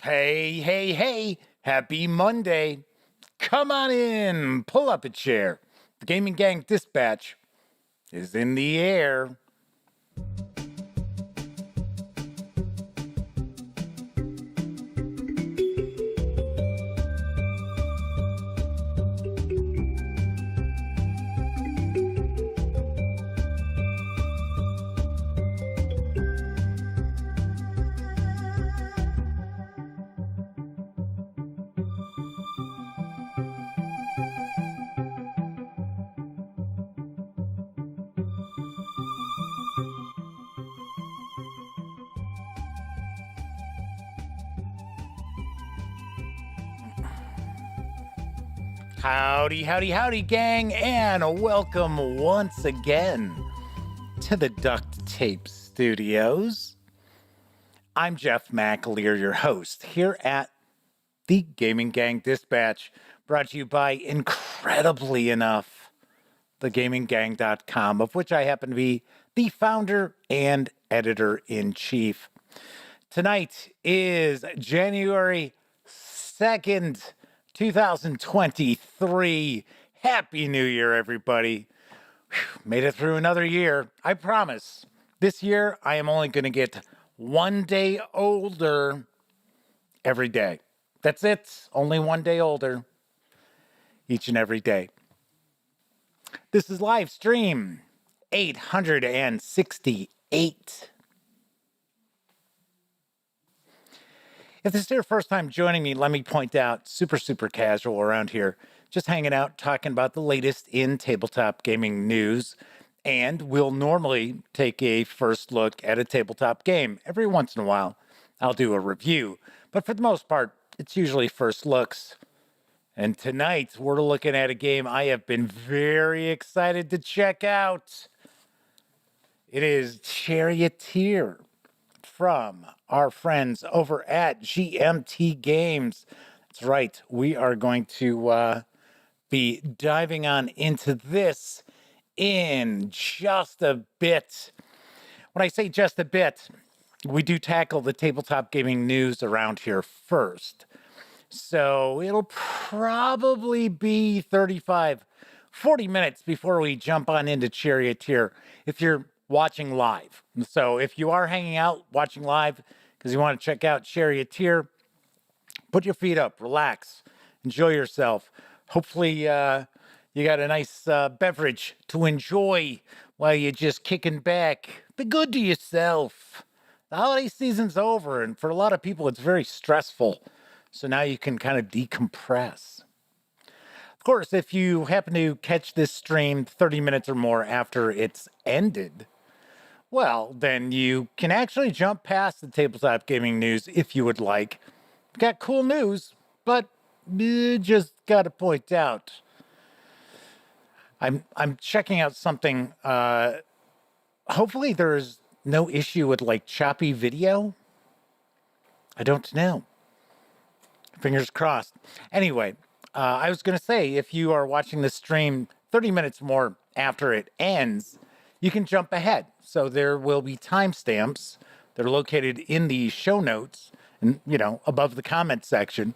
Hey, hey, hey, happy Monday. Come on in, pull up a chair. The Gaming Gang Dispatch is in the air. Howdy, howdy, howdy, gang, and welcome once again to the Duct Tape Studios. I'm Jeff McAleer, your host, here at the Gaming Gang Dispatch, brought to you by, incredibly enough, thegaminggang.com, of which I happen to be the founder and editor-in-chief. Tonight is January 2nd, 2023. Happy New Year, everybody. Whew, made it through another year. I promise. This year, I am only going to get 1 day older every day. That's it. Only 1 day older each and every day. This is live stream 868. If this is your first time joining me, let me point out, super casual around here, just hanging out, talking about the latest in tabletop gaming news. And we'll normally take a first look at a tabletop game. Every once in a while, I'll do a review. But for the most part, it's usually first looks. And tonight, we're looking at a game I have been very excited to check out. It is Charioteer, from our friends over at GMT Games. That's right, we are going to be diving on into this in just a bit. When I say just a bit, we do tackle the tabletop gaming news around here first. So it'll probably be 40 minutes before we jump on into Charioteer if you're watching live. So if you are hanging out watching live because you want to check out Charioteer, put your feet up, relax, enjoy yourself. Hopefully you got a nice beverage to enjoy while you're just kicking back. Be good to yourself. The holiday season's over, and for a lot of people it's very stressful. So now you can kind of decompress. Of course, if you happen to catch this stream 30 minutes or more after it's ended, well, then you can actually jump past the tabletop gaming news if you would like. Got cool news, but just got to point out, I'm checking out something. Hopefully there's no issue with like choppy video. I don't know. Fingers crossed. Anyway, I was going to say, if you are watching this stream 30 minutes more after it ends, you can jump ahead. So there will be timestamps that are located in the show notes and, above the comment section.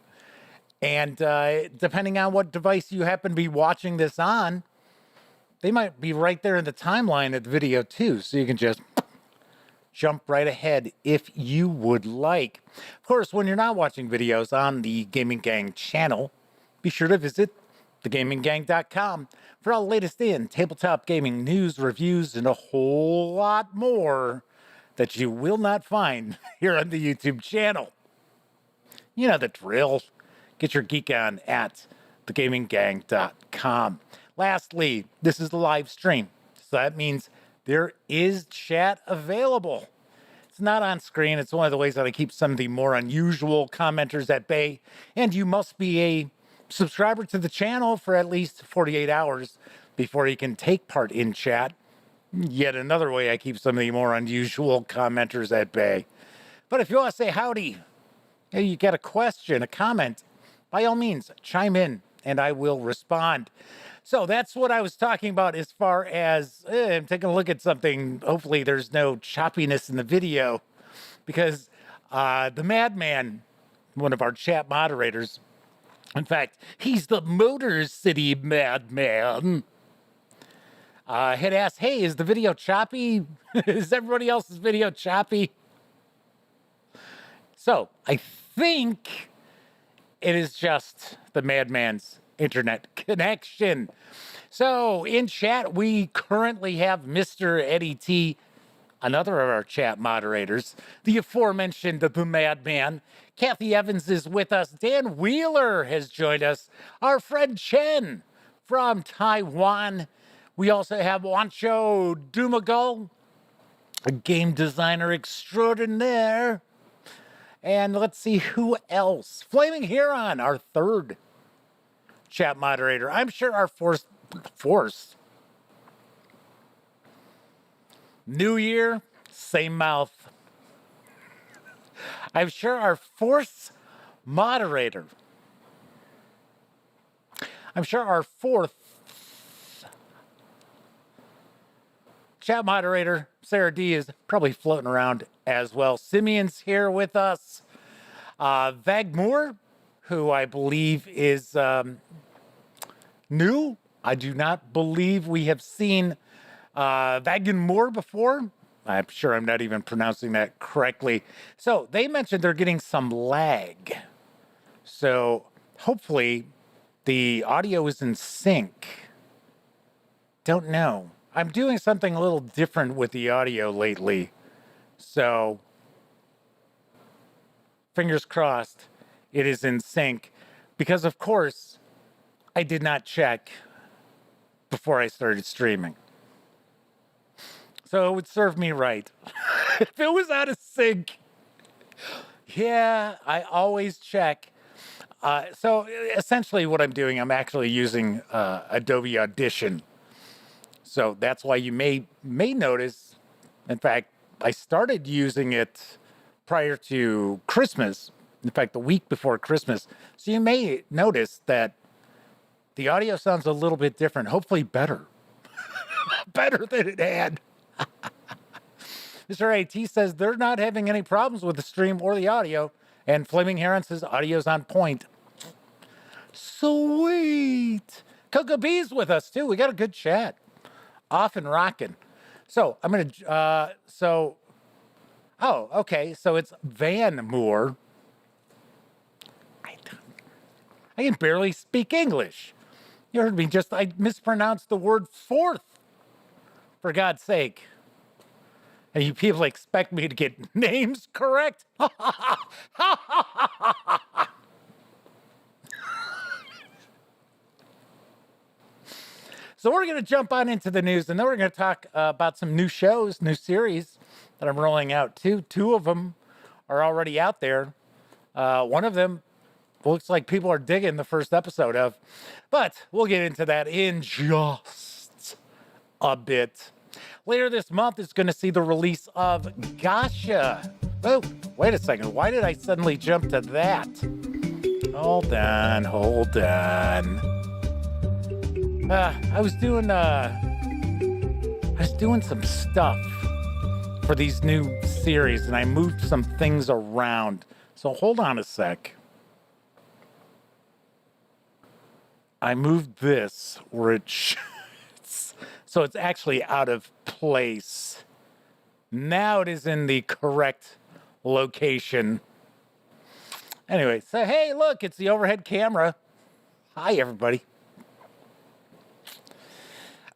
And depending on what device you happen to be watching this on, they might be right there in the timeline of the video too. So you can just jump right ahead if you would like. Of course, when you're not watching videos on the Gaming Gang channel, be sure to visit thegaminggang.com for all the latest in tabletop gaming news, reviews, and a whole lot more that you will not find here on the YouTube channel. You know the drill. Get your geek on at thegaminggang.com. Lastly, this is the live stream, so that means there is chat available. It's not on screen. It's one of the ways that I keep some of the more unusual commenters at bay. And you must be a subscriber to the channel for at least 48 hours before you can take part in chat. Yet another way I keep some of the more unusual commenters at bay. But if you want to say howdy, hey, you got a question, a comment, by all means, chime in and I will respond. So that's what I was talking about as far as I'm taking a look at something. Hopefully there's no choppiness in the video because the madman one of our chat moderators. In fact, he's the Motor City madman. Had asked, hey, is the video choppy? Is everybody else's video choppy? So I think it is just the madman's internet connection. So in chat, we currently have Mr. Eddie T, another of our chat moderators, the aforementioned the Madman. Kathy Evans is with us. Dan Wheeler has joined us. Our friend Chen from Taiwan. We also have Wancho Dumago, a game designer extraordinaire. And let's see who else. Flaming Huron, our third chat moderator. I'm sure our fourth. New year, same mouth. I'm sure our fourth moderator. I'm sure our fourth chat moderator, Sarah D, is probably floating around as well. Simeon's here with us. Vag Moore, who I believe is new. I do not believe we have seen Vagan Moore before. I'm sure I'm not even pronouncing that correctly. So they mentioned they're getting some lag. So hopefully the audio is in sync. Don't know. I'm doing something a little different with the audio lately. So fingers crossed it is in sync. Because of course, I did not check before I started streaming. So it would serve me right. If it was out of sync, yeah, I always check. So essentially what I'm doing, I'm actually using Adobe Audition. So that's why you may notice, in fact, I started using it prior to Christmas. In fact, the week before Christmas. So you may notice that the audio sounds a little bit different, hopefully better. Better than it had. Mr. AT says they're not having any problems with the stream or the audio, and Flaming Heron says audio's on point. Sweet. Coco B's with us too. We got a good chat. Off and rocking. So I'm gonna oh, okay. So it's Van Moore. I can barely speak English. You heard me I mispronounced the word fourth. For God's sake. And you people expect me to get names correct? So we're going to jump on into the news, and then we're going to talk about some new shows, new series that I'm rolling out too. Two of them are already out there. One of them looks like people are digging the first episode of, but we'll get into that in just a bit. Later this month is going to see the release of Gacha. Oh, wait a second. Why did I suddenly jump to that? Hold on. I was doing some stuff for these new series, and I moved some things around. So hold on a sec. I moved this where it so it's actually out of place. Now it is in the correct location. Anyway, so hey, look, it's the overhead camera. Hi, everybody.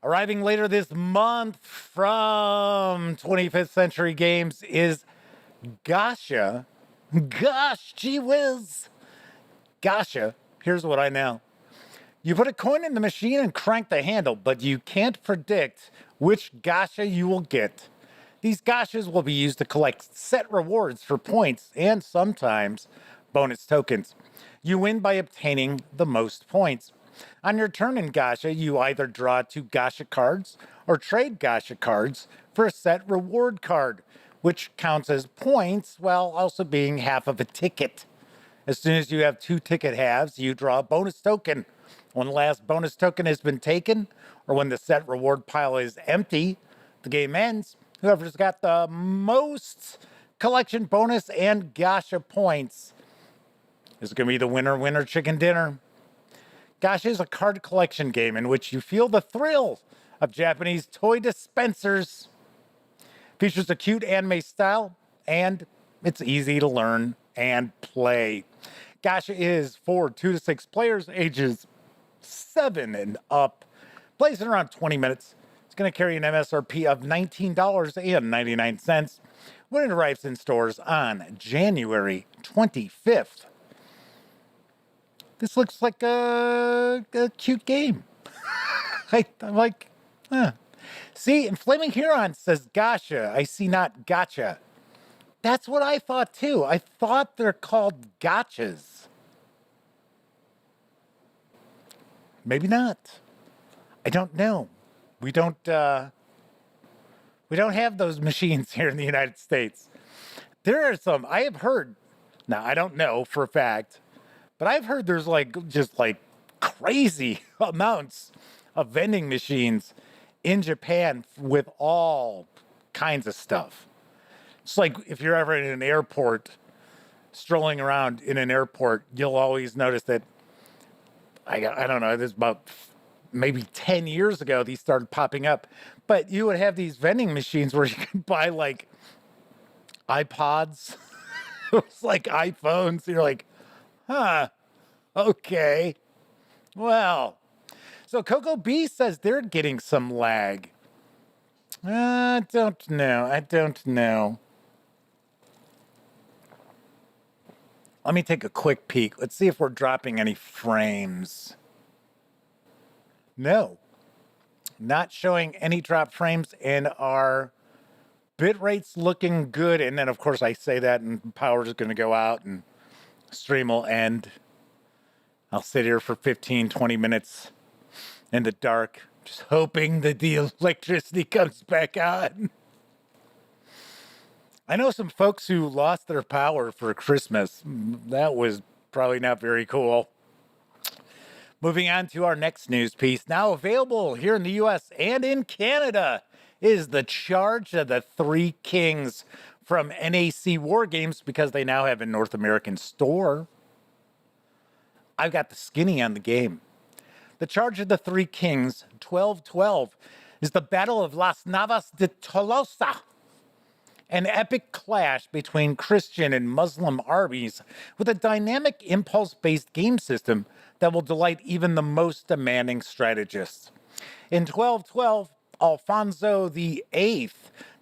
Arriving later this month from 25th Century Games is Gacha. Gosh, gee whiz. Gacha, here's what I know. You put a coin in the machine and crank the handle, but you can't predict which gacha you will get. These gachas will be used to collect set rewards for points and sometimes bonus tokens. You win by obtaining the most points. On your turn in gacha, you either draw 2 gacha cards or trade gacha cards for a set reward card, which counts as points while also being half of a ticket. As soon as you have 2 ticket halves, you draw a bonus token. When the last bonus token has been taken, or when the set reward pile is empty, the game ends. Whoever's got the most collection bonus and gacha points Is it going to be the winner chicken dinner? Gacha is a card collection game in which you feel the thrill of Japanese toy dispensers. Features a cute anime style, and it's easy to learn and play. Gacha is for 2 to 6 players, ages 7 and up. Plays in around 20 minutes. It's going to carry an MSRP of $19.99 when it arrives in stores on January 25th. This looks like a cute game. I'm like, huh. See, and Flaming Huron says gacha. I see not gotcha. That's what I thought too. I thought they're called gotchas. Maybe not. I don't know. We don't have those machines here in the United States. There are some I have heard. Now I don't know for a fact, but I've heard there's just crazy amounts of vending machines in Japan with all kinds of stuff. It's like if you're ever in an airport, strolling around in an airport, you'll always notice that, I don't know, there's about maybe 10 years ago, these started popping up. But you would have these vending machines where you could buy iPods. It was like iPhones. You're like, huh, okay. Well, so Coco B says they're getting some lag. I don't know. Let me take a quick peek. Let's see if we're dropping any frames. No, not showing any drop frames, and our bit rate's looking good. And then, of course, I say that and power is going to go out and stream will end. I'll sit here for 15, 20 minutes in the dark, just hoping that the electricity comes back on. I know some folks who lost their power for Christmas. That was probably not very cool. Moving on to our next news piece, now available here in the US and in Canada, is The Charge of the Three Kings from NAC Wargames, because they now have a North American store. I've got the skinny on the game. The Charge of the Three Kings 1212 is the Battle of Las Navas de Tolosa, an epic clash between Christian and Muslim armies with a dynamic impulse-based game system that will delight even the most demanding strategists. In 1212, Alfonso VIII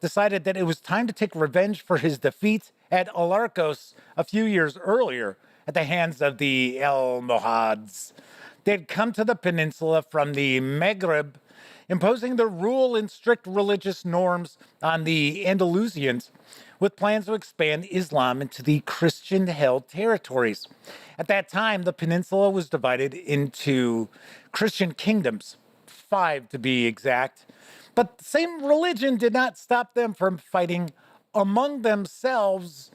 decided that it was time to take revenge for his defeat at Alarcos a few years earlier at the hands of the Almohads. They had come to the peninsula from the Maghreb, imposing their rule and strict religious norms on the Andalusians, with plans to expand Islam into the Christian-held territories. At that time, the peninsula was divided into Christian kingdoms, 5 to be exact, but the same religion did not stop them from fighting among themselves,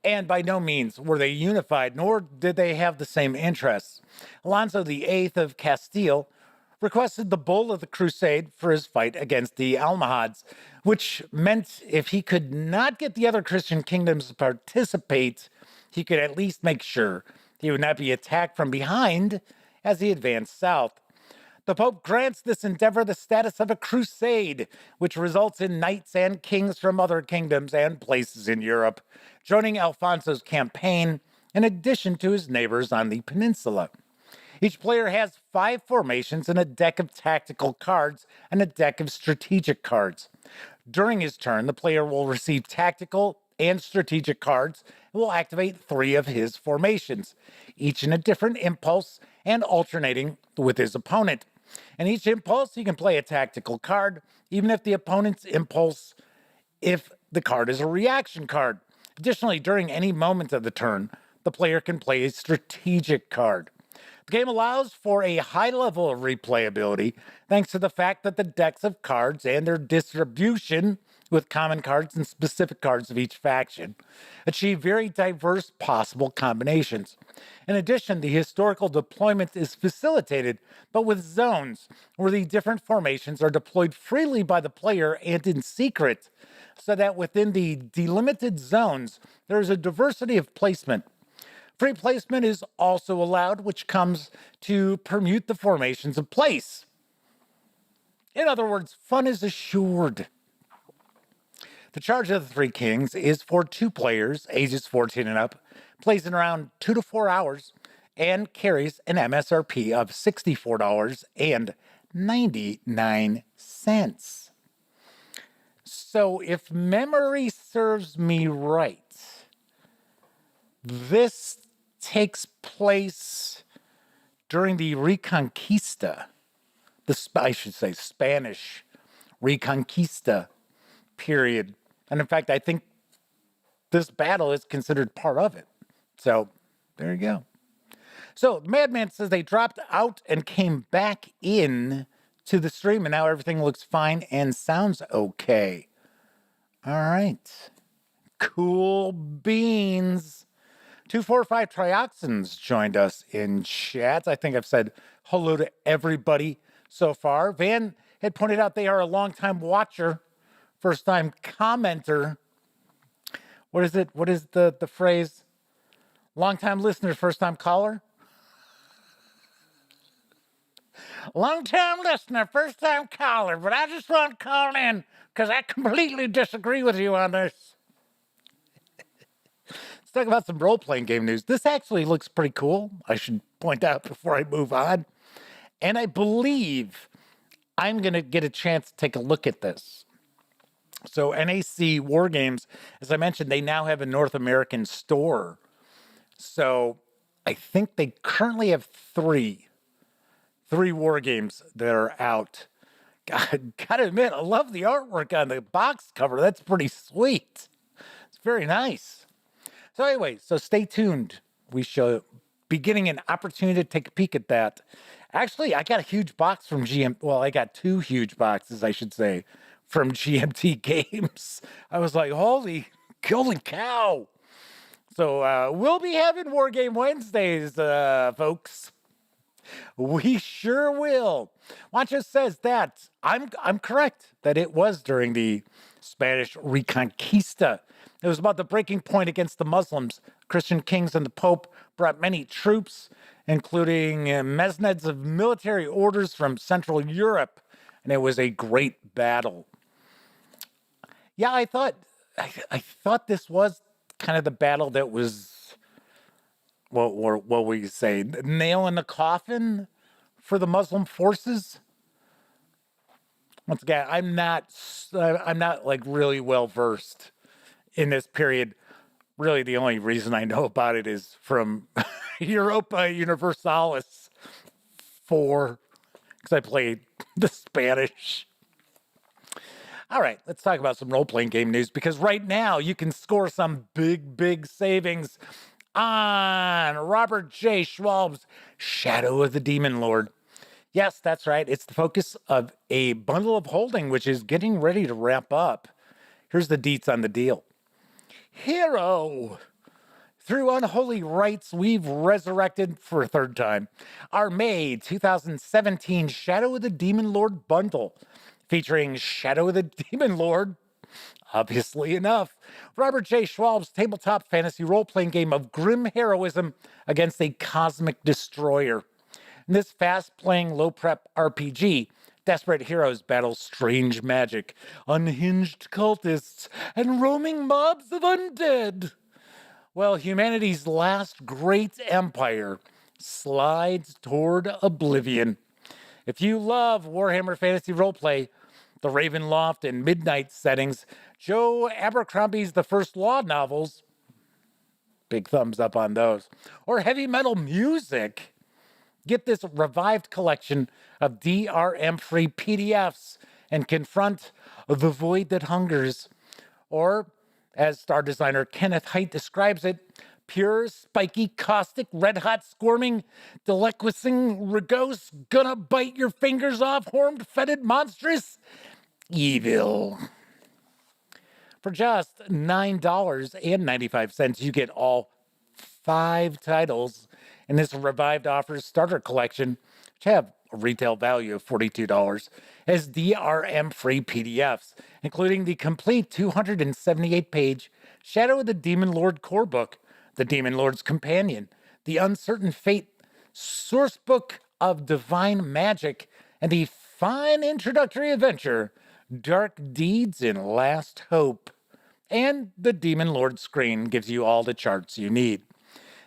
and by no means were they unified, nor did they have the same interests. Alonso VIII of Castile requested the bull of the crusade for his fight against the Almohads, which meant if he could not get the other Christian kingdoms to participate, he could at least make sure he would not be attacked from behind as he advanced south. The Pope grants this endeavor the status of a crusade, which results in knights and kings from other kingdoms and places in Europe joining Alfonso's campaign, in addition to his neighbors on the peninsula. Each player has 5 formations and a deck of tactical cards and a deck of strategic cards. During his turn, the player will receive tactical and strategic cards and will activate 3 of his formations, each in a different impulse and alternating with his opponent. In each impulse, he can play a tactical card, even if the opponent's impulse, if the card is a reaction card. Additionally, during any moment of the turn, the player can play a strategic card. The game allows for a high level of replayability thanks to the fact that the decks of cards and their distribution, with common cards and specific cards of each faction, achieve very diverse possible combinations. In addition, the historical deployment is facilitated, but with zones, where the different formations are deployed freely by the player and in secret, so that within the delimited zones, there is a diversity of placement. Free placement is also allowed, which comes to permute the formations of place. In other words, fun is assured. The Charge of the Three Kings is for 2 players, ages 14 and up, plays in around 2 to 4 hours, and carries an MSRP of $64.99. So if memory serves me right, this takes place during the Reconquista, I should say Spanish Reconquista period. And in fact, I think this battle is considered part of it. So there you go. So Madman says they dropped out and came back in to the stream, and now everything looks fine and sounds okay. All right. Cool beans. 245 Trioxins joined us in chat. I think I've said hello to everybody so far. Van had pointed out they are a longtime watcher, first-time commenter. What is it? What is the phrase? Long-time listener, first-time caller? Long-time listener, first-time caller, but I just want to call in because I completely disagree with you on this. Let's talk about some role-playing game news. This actually looks pretty cool, I should point out before I move on. And I believe I'm going to get a chance to take a look at this. So NAC Wargames, as I mentioned, they now have a North American store. So I think they currently have three war games that are out. Gotta admit, I love the artwork on the box cover. That's pretty sweet. It's very nice. So anyway, so stay tuned. We shall be getting an opportunity to take a peek at that. Actually, I got a huge box from I got 2 huge boxes, I should say, from GMT Games. I was like, holy cow. So we'll be having War Game Wednesdays, folks. We sure will. Wancho says that I'm correct that it was during the Spanish Reconquista. It was about the breaking point against the Muslims. Christian kings and the Pope brought many troops, including mesnads of military orders from Central Europe, and it was a great battle. Yeah, I thought this was kind of the battle that was, what we say, nail in the coffin for the Muslim forces. Once again, I'm not like really well versed in this period. Really, the only reason I know about it is from Europa Universalis 4, because I played the Spanish. All right, let's talk about some role-playing game news, because right now you can score some big savings on Robert J. Schwalb's Shadow of the Demon Lord. Yes, that's right. It's the focus of a bundle of holding, which is getting ready to wrap up. Here's the deets on the deal. Hero! Through unholy rites, we've resurrected for a third time our May 2017 Shadow of the Demon Lord bundle, featuring Shadow of the Demon Lord, obviously enough, Robert J. Schwalb's tabletop fantasy role-playing game of grim heroism against a cosmic destroyer. In this fast-playing, low-prep RPG, desperate heroes battle strange magic, unhinged cultists, and roaming mobs of undead. Well, humanity's last great empire slides toward oblivion. If you love Warhammer Fantasy Roleplay, the Ravenloft and Midnight settings, Joe Abercrombie's The First Law novels, big thumbs up on those, or heavy metal music, get this revived collection of DRM-free PDFs and confront the void that hungers. Or, as star designer Kenneth Haidt describes it, pure, spiky, caustic, red-hot, squirming, deliquescing, rugose, gonna bite your fingers off, horned, fetid, monstrous evil. For just $9.95, you get all 5 titles in this revived offers starter collection, which have a retail value of $42, as DRM-free PDFs, including the complete 278-page Shadow of the Demon Lord core book, The Demon Lord's Companion, The Uncertain Fate, Sourcebook of Divine Magic, and the fine introductory adventure, Dark Deeds in Last Hope. And the Demon Lord screen gives you all the charts you need.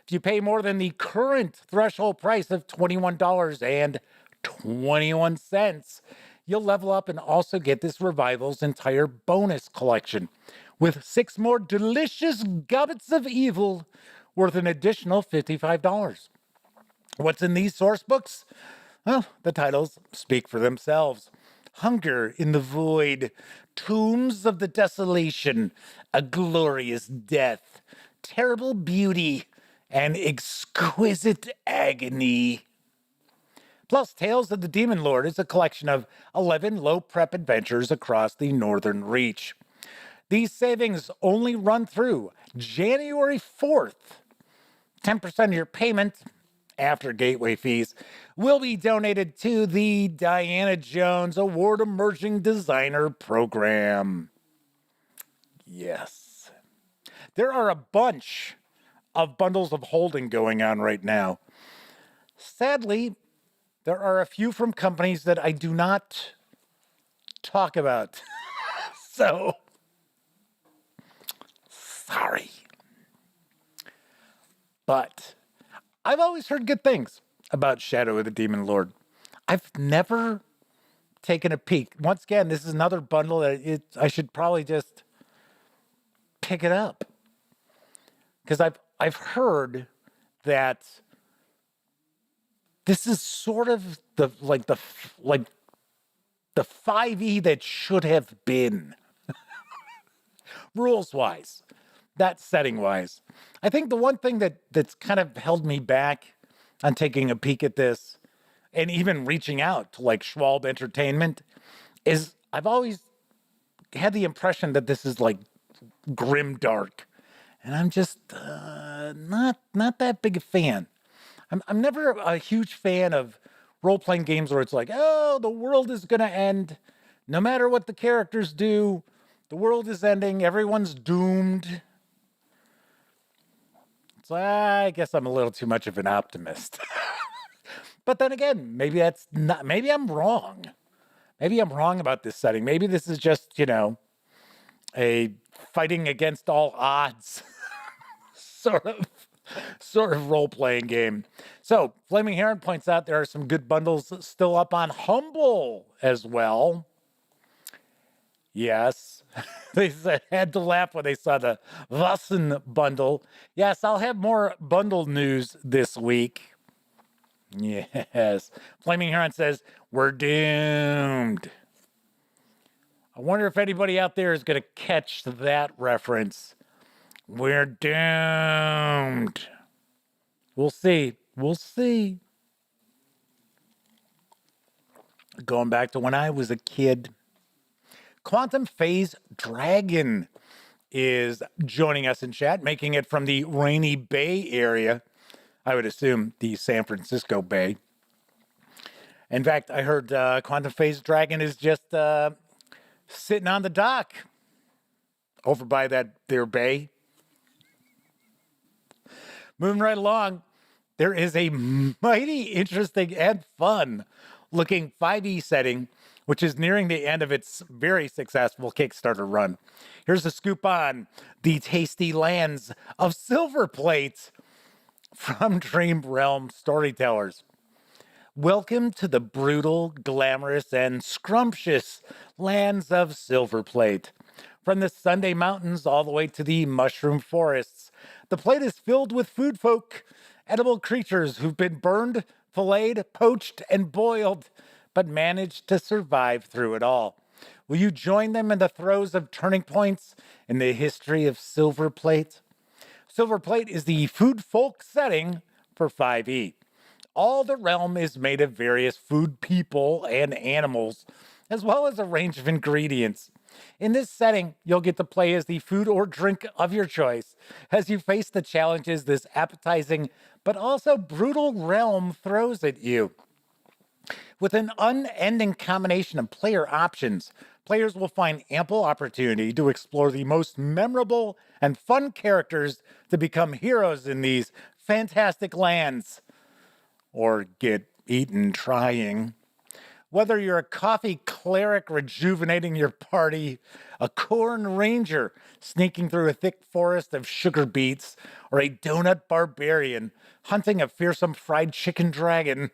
If you pay more than the current threshold price of $21.21, you'll level up and also get this Revival's entire bonus collection, with 6 more delicious gobbets of evil worth an additional $55. What's in these source books? Well, the titles speak for themselves. Hunger in the Void, Tombs of the Desolation, A Glorious Death, Terrible Beauty, and Exquisite Agony. Plus, Tales of the Demon Lord is a collection of 11 low-prep adventures across the Northern Reach. These savings only run through January 4th. 10% of your payment, after gateway fees, will be donated to the Diana Jones Award Emerging Designer Program. Yes. There are a bunch of bundles of holding going on right now. Sadly, there are a few from companies that I do not talk about. So, sorry. But I've always heard good things about Shadow of the Demon Lord. I've never taken a peek. Once again, this is another bundle that I should probably just pick it up. Because I've heard that this is sort of the 5e that should have been. Rules wise, that setting wise. I think the one thing that's kind of held me back on taking a peek at this and even reaching out to like Schwalb Entertainment is I've always had the impression that this is like grim dark. And I'm just not that big a fan. I'm never a huge fan of role-playing games where it's like, oh, the world is going to end. No matter what the characters do, the world is ending. Everyone's doomed. So I guess I'm a little too much of an optimist. But then again, maybe I'm wrong. Maybe I'm wrong about this setting. Maybe this is just, a fighting against all odds sort of role-playing game. So Flaming Heron points out there are some good bundles still up on Humble as well. Yes, they had to laugh when they saw the Wassen bundle. Yes, I'll have more bundle news this week. Yes. Flaming Heron says, we're doomed. I wonder if anybody out there is going to catch that reference. We're doomed. We'll see. We'll see. Going back to when I was a kid, Quantum Phase Dragon is joining us in chat, making it from the Rainy Bay area. I would assume the San Francisco Bay. In fact, I heard Quantum Phase Dragon is just sitting on the dock over by their bay. Moving right along, there is a mighty interesting and fun looking 5e setting, which is nearing the end of its very successful Kickstarter run. Here's a scoop on the tasty lands of Silverplate from Realm Storytellers. Welcome to the brutal, glamorous, and scrumptious lands of Silverplate. From the Sunday Mountains all the way to the Mushroom Forests, the plate is filled with food folk, edible creatures who've been burned, filleted, poached, and boiled, but managed to survive through it all. Will you join them in the throes of turning points in the history of Silverplate? Silverplate is the food folk setting for 5e. All the realm is made of various food people and animals, as well as a range of ingredients. In this setting, you'll get to play as the food or drink of your choice as you face the challenges this appetizing but also brutal realm throws at you. With an unending combination of player options, Players will find ample opportunity to explore the most memorable and fun characters to become heroes in these fantastic lands, or get eaten trying. Whether you're a coffee cleric rejuvenating your party, a corn ranger sneaking through a thick forest of sugar beets, or a donut barbarian hunting a fearsome fried chicken dragon,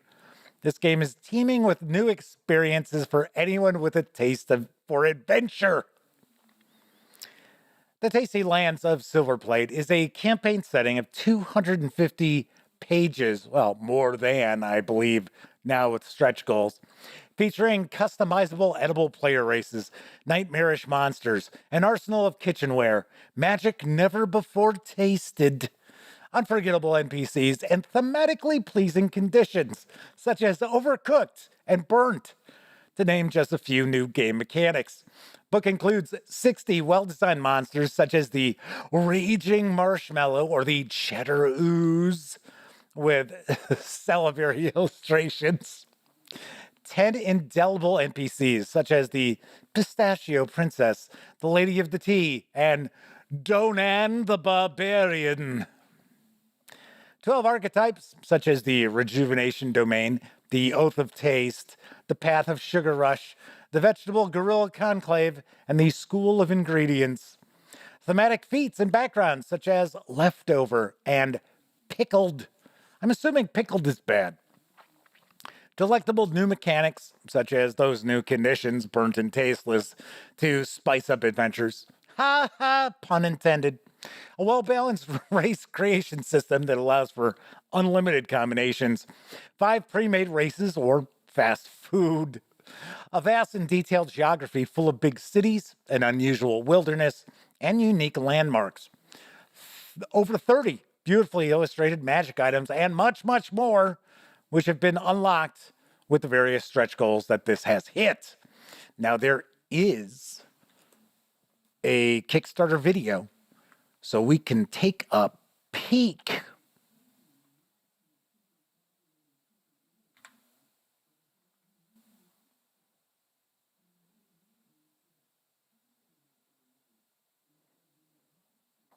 this game is teeming with new experiences for anyone with a taste for adventure. The Tasty Lands of Silverplate is a campaign setting of 250 pages, well, more than, I believe, now with stretch goals, featuring customizable edible player races, nightmarish monsters, an arsenal of kitchenware, magic never before tasted, unforgettable NPCs, and thematically pleasing conditions, such as overcooked and burnt, to name just a few new game mechanics. Book includes 60 well-designed monsters, such as the Raging Marshmallow or the Cheddar Ooze, with salivary illustrations. 10 indelible NPCs, such as the Pistachio Princess, the Lady of the Tea, and Donan the Barbarian. 12 archetypes, such as the Rejuvenation Domain, the Oath of Taste, the Path of Sugar Rush, the Vegetable Guerrilla Conclave, and the School of Ingredients. Thematic feats and backgrounds, such as Leftover and Pickled. I'm assuming Pickled is bad. Delectable new mechanics, such as those new conditions, burnt and tasteless, to spice up adventures. Ha ha, pun intended. A well-balanced race creation system that allows for unlimited combinations. 5 pre-made races or fast food. A vast and detailed geography full of big cities, an unusual wilderness, and unique landmarks. Over 30 beautifully illustrated magic items and much, much more, which have been unlocked with the various stretch goals that this has hit. Now, there is a Kickstarter video, so we can take a peek.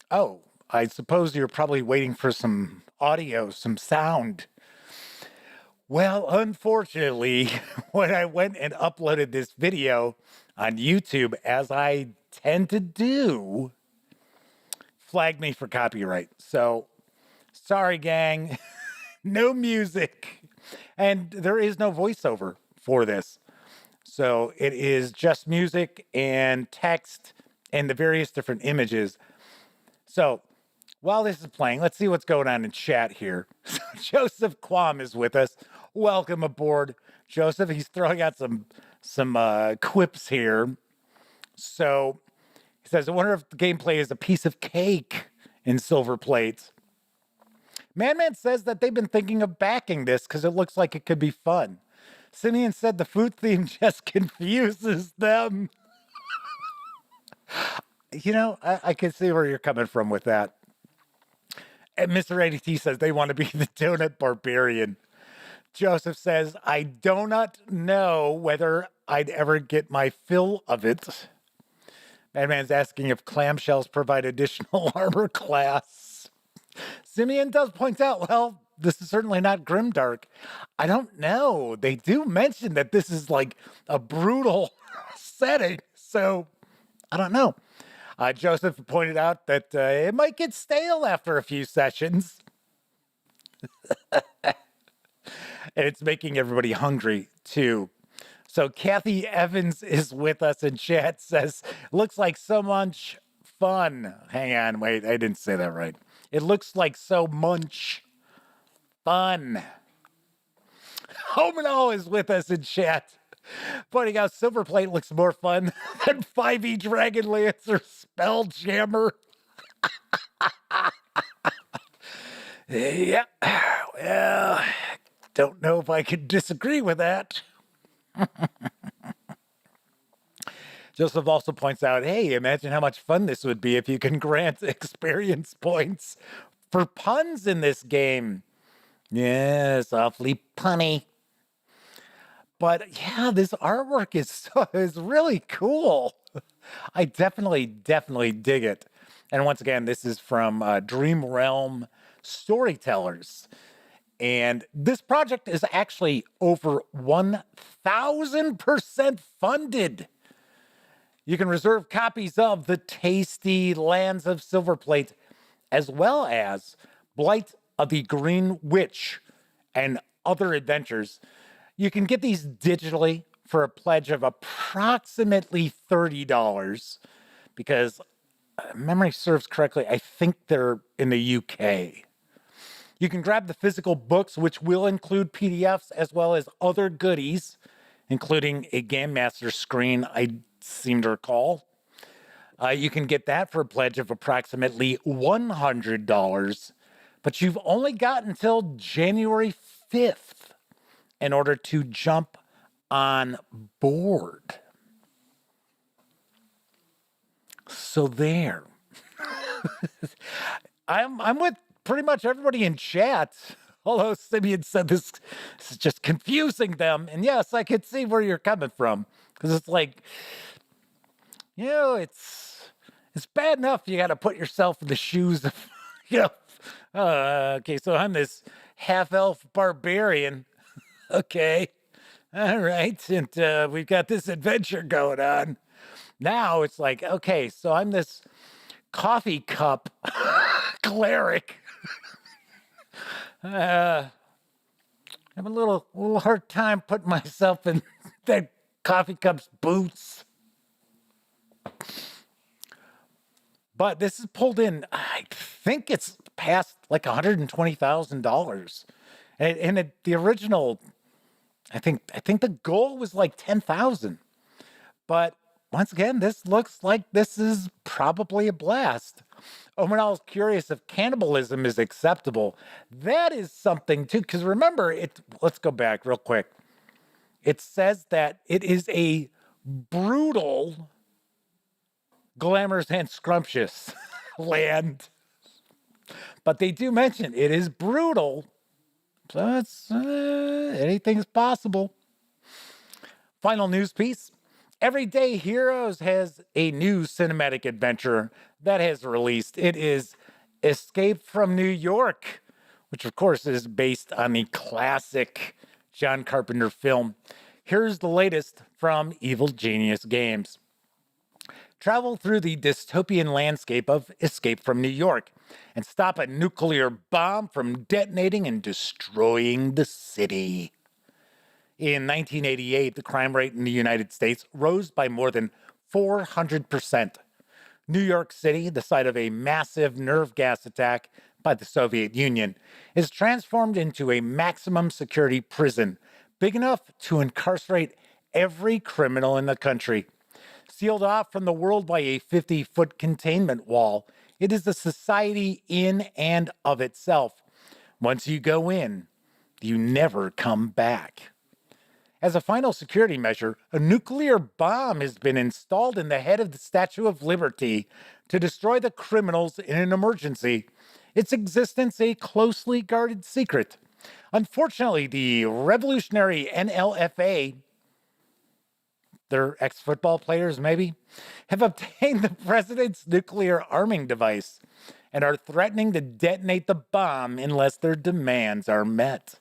Oh, I suppose you're probably waiting for some audio, some sound. Well, unfortunately, when I went and uploaded this video on YouTube, as I tend to do, flagged me for copyright. So, sorry, gang, no music. And there is no voiceover for this. So, it is just music and text and the various different images. So, while this is playing, let's see what's going on in chat here. Joseph Quam is with us. Welcome aboard, Joseph. He's throwing out some quips here. So he says, I wonder if the gameplay is a piece of cake in silver plates. Man says that they've been thinking of backing this because it looks like it could be fun. Simeon said the food theme just confuses them. You know, I can see where you're coming from with that. And Mr. ADT says they want to be the donut barbarian. Joseph says, I do not know whether I'd ever get my fill of it. Madman's asking if clamshells provide additional armor class. Simeon does point out, well, this is certainly not grimdark. I don't know. They do mention that this is like a brutal setting. So, I don't know. Joseph pointed out that it might get stale after a few sessions. And it's making everybody hungry, too. So Kathy Evans is with us in chat, says, looks like so much fun. Hang on, wait, I didn't say that right. It looks like so much fun. Homino is with us in chat, pointing out Silverplate looks more fun than 5e Dragonlance or Spelljammer. Yeah, well, don't know if I could disagree with that. Joseph also points out, hey, imagine how much fun this would be if you can grant experience points for puns in this game. Yes, awfully punny. But yeah, this artwork is really cool. I definitely dig it. And once again, this is from Realm Storytellers. And this project is actually over 1,000% funded. You can reserve copies of The Tasty Lands of Silverplate, as well as Blight of the Green Witch and other adventures. You can get these digitally for a pledge of approximately $30 because memory serves correctly, I think they're in the UK. You can grab the physical books, which will include PDFs as well as other goodies, including a Game Master screen, I seem to recall. You can get that for a pledge of approximately $100, but you've only got until January 5th in order to jump on board. So there. I'm with pretty much everybody in chat. Although Simeon said this is just confusing them. And yes, I could see where you're coming from. Because it's like, it's bad enough you got to put yourself in the shoes of, okay, so I'm this half-elf barbarian. Okay, all right. And we've got this adventure going on. Now it's like, okay, so I'm this coffee cup cleric. I have a little hard time putting myself in that coffee cup's boots. But this is pulled in, I think it's past like $120,000. And the original, I think the goal was like 10,000. But once again, this looks like this is probably a blast. Oh, when I was curious if cannibalism is acceptable, that is something too, because remember, let's go back real quick. It says that it is a brutal, glamorous, and scrumptious land. But they do mention it is brutal. So it's anything's possible. Final news piece. Everyday Heroes has a new cinematic adventure that has released. It is Escape from New York, which of course is based on the classic John Carpenter film. Here's the latest from Evil Genius Games. Travel through the dystopian landscape of Escape from New York and stop a nuclear bomb from detonating and destroying the city. In 1988, the crime rate in the United States rose by more than 400%. New York City, the site of a massive nerve gas attack by the Soviet Union, is transformed into a maximum security prison, big enough to incarcerate every criminal in the country. Sealed off from the world by a 50-foot containment wall, it is a society in and of itself. Once you go in, you never come back. As a final security measure, a nuclear bomb has been installed in the head of the Statue of Liberty to destroy the criminals in an emergency. Its existence a closely guarded secret. Unfortunately, the revolutionary NLFA, they're ex-football players maybe, have obtained the president's nuclear arming device and are threatening to detonate the bomb unless their demands are met.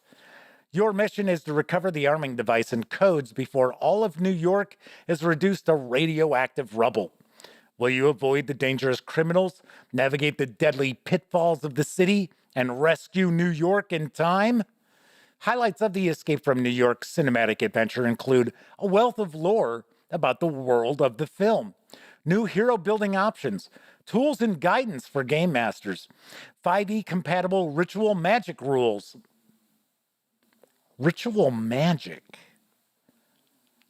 Your mission is to recover the arming device and codes before all of New York is reduced to radioactive rubble. Will you avoid the dangerous criminals, navigate the deadly pitfalls of the city, and rescue New York in time? Highlights of the Escape from New York cinematic adventure include a wealth of lore about the world of the film, new hero building options, tools and guidance for game masters, 5e compatible ritual magic rules. Ritual magic?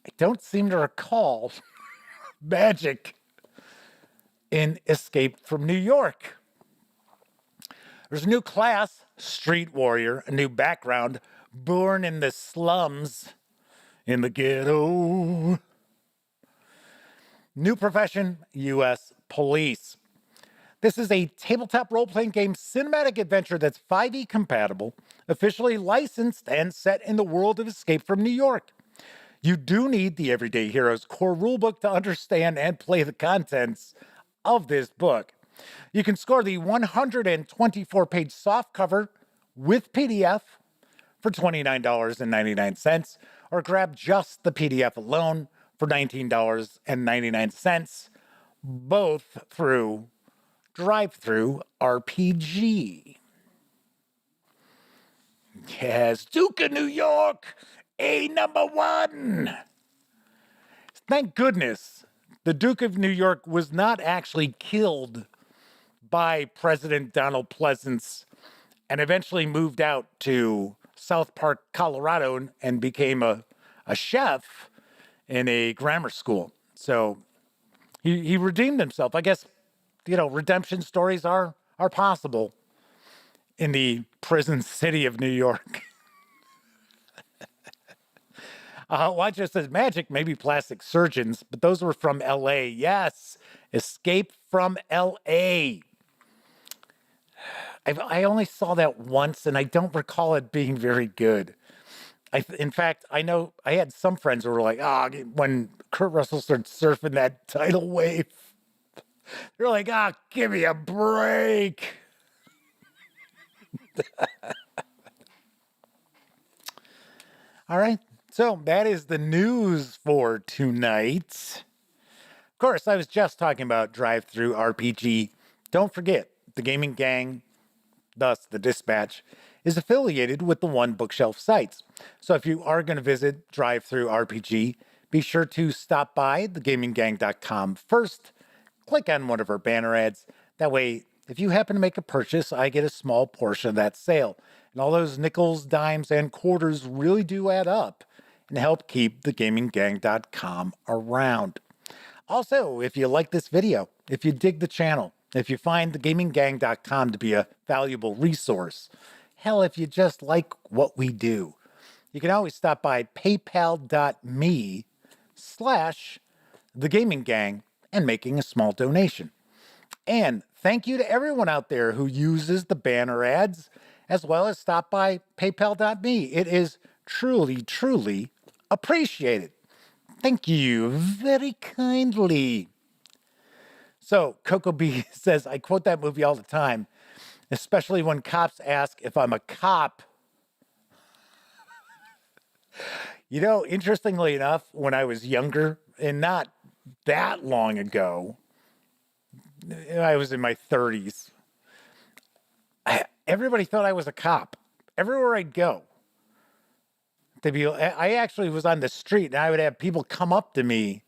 I don't seem to recall magic in Escape from New York. There's a new class, Street Warrior, a new background, born in the slums, in the ghetto. New profession, U.S. Police. This is a tabletop role-playing game cinematic adventure that's 5e compatible, officially licensed, and set in the world of Escape from New York. You do need the Everyday Heroes core rulebook to understand and play the contents of this book. You can score the 124-page softcover with PDF for $29.99, or grab just the PDF alone for $19.99, both through Drive-Thru RPG. Yes, Duke of New York, a number one. Thank goodness the Duke of New York was not actually killed by President Donald Pleasance and eventually moved out to South Park, Colorado, and became a chef in a grammar school. So he redeemed himself. I guess, redemption stories are possible in the prison city of New York. Watch it says magic, maybe plastic surgeons, but those were from LA. Yes, Escape from LA. I only saw that once, and I don't recall it being very good. In fact, I know I had some friends who were like, when Kurt Russell started surfing that tidal wave, they're like, give me a break. All right, so that is the news for tonight. Of course, I was just talking about Drive-Thru RPG. Don't forget, the Gaming Gang, thus the Dispatch, is affiliated with the One Bookshelf sites. So if you are going to visit Drive-Thru RPG, be sure to stop by thegaminggang.com first, click on one of our banner ads. That way, if you happen to make a purchase, I get a small portion of that sale. And all those nickels, dimes, and quarters really do add up and help keep thegaminggang.com around. Also, if you like this video, if you dig the channel, if you find thegaminggang.com to be a valuable resource, hell, if you just like what we do, you can always stop by paypal.me/thegaminggang and making a small donation. And thank you to everyone out there who uses the banner ads, as well as stop by paypal.me. It is truly, truly appreciated. Thank you very kindly. So Coco B says, I quote that movie all the time, especially when cops ask if I'm a cop. Interestingly enough, when I was younger, and not that long ago, I was in my 30s, everybody thought I was a cop. Everywhere I'd go, I actually was on the street, and I would have people come up to me,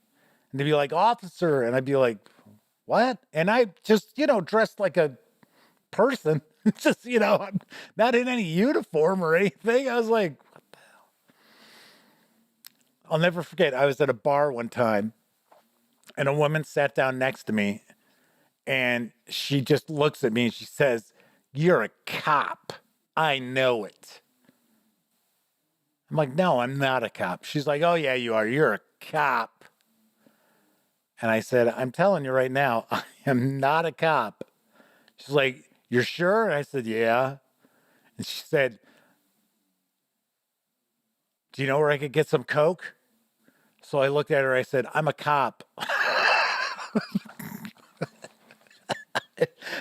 and they'd be like, officer, and I'd be like, what? And I just, dressed like a person, just, I'm not in any uniform or anything. I was like, what the hell? I'll never forget, I was at a bar one time, and a woman sat down next to me, and she just looks at me and she says, you're a cop. I know it. I'm like, no, I'm not a cop. She's like, oh, yeah, you are. You're a cop. And I said, I'm telling you right now, I am not a cop. She's like, you're sure? And I said, yeah. And she said, do you know where I could get some Coke? So I looked at her, I said, I'm a cop.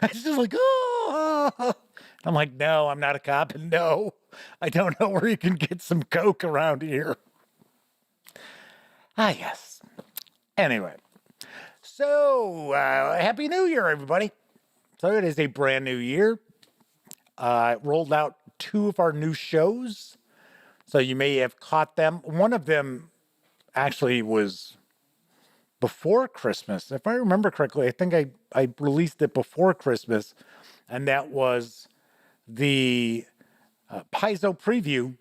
And she's like, oh. I'm like, no, I'm not a cop. And no, I don't know where you can get some Coke around here. Yes. Anyway, so Happy New Year, everybody. So it is a brand new year. Rolled out 2 of our new shows. So you may have caught them. One of them actually was before Christmas. If I remember correctly, I think I released it before Christmas. And that was the Paizo preview.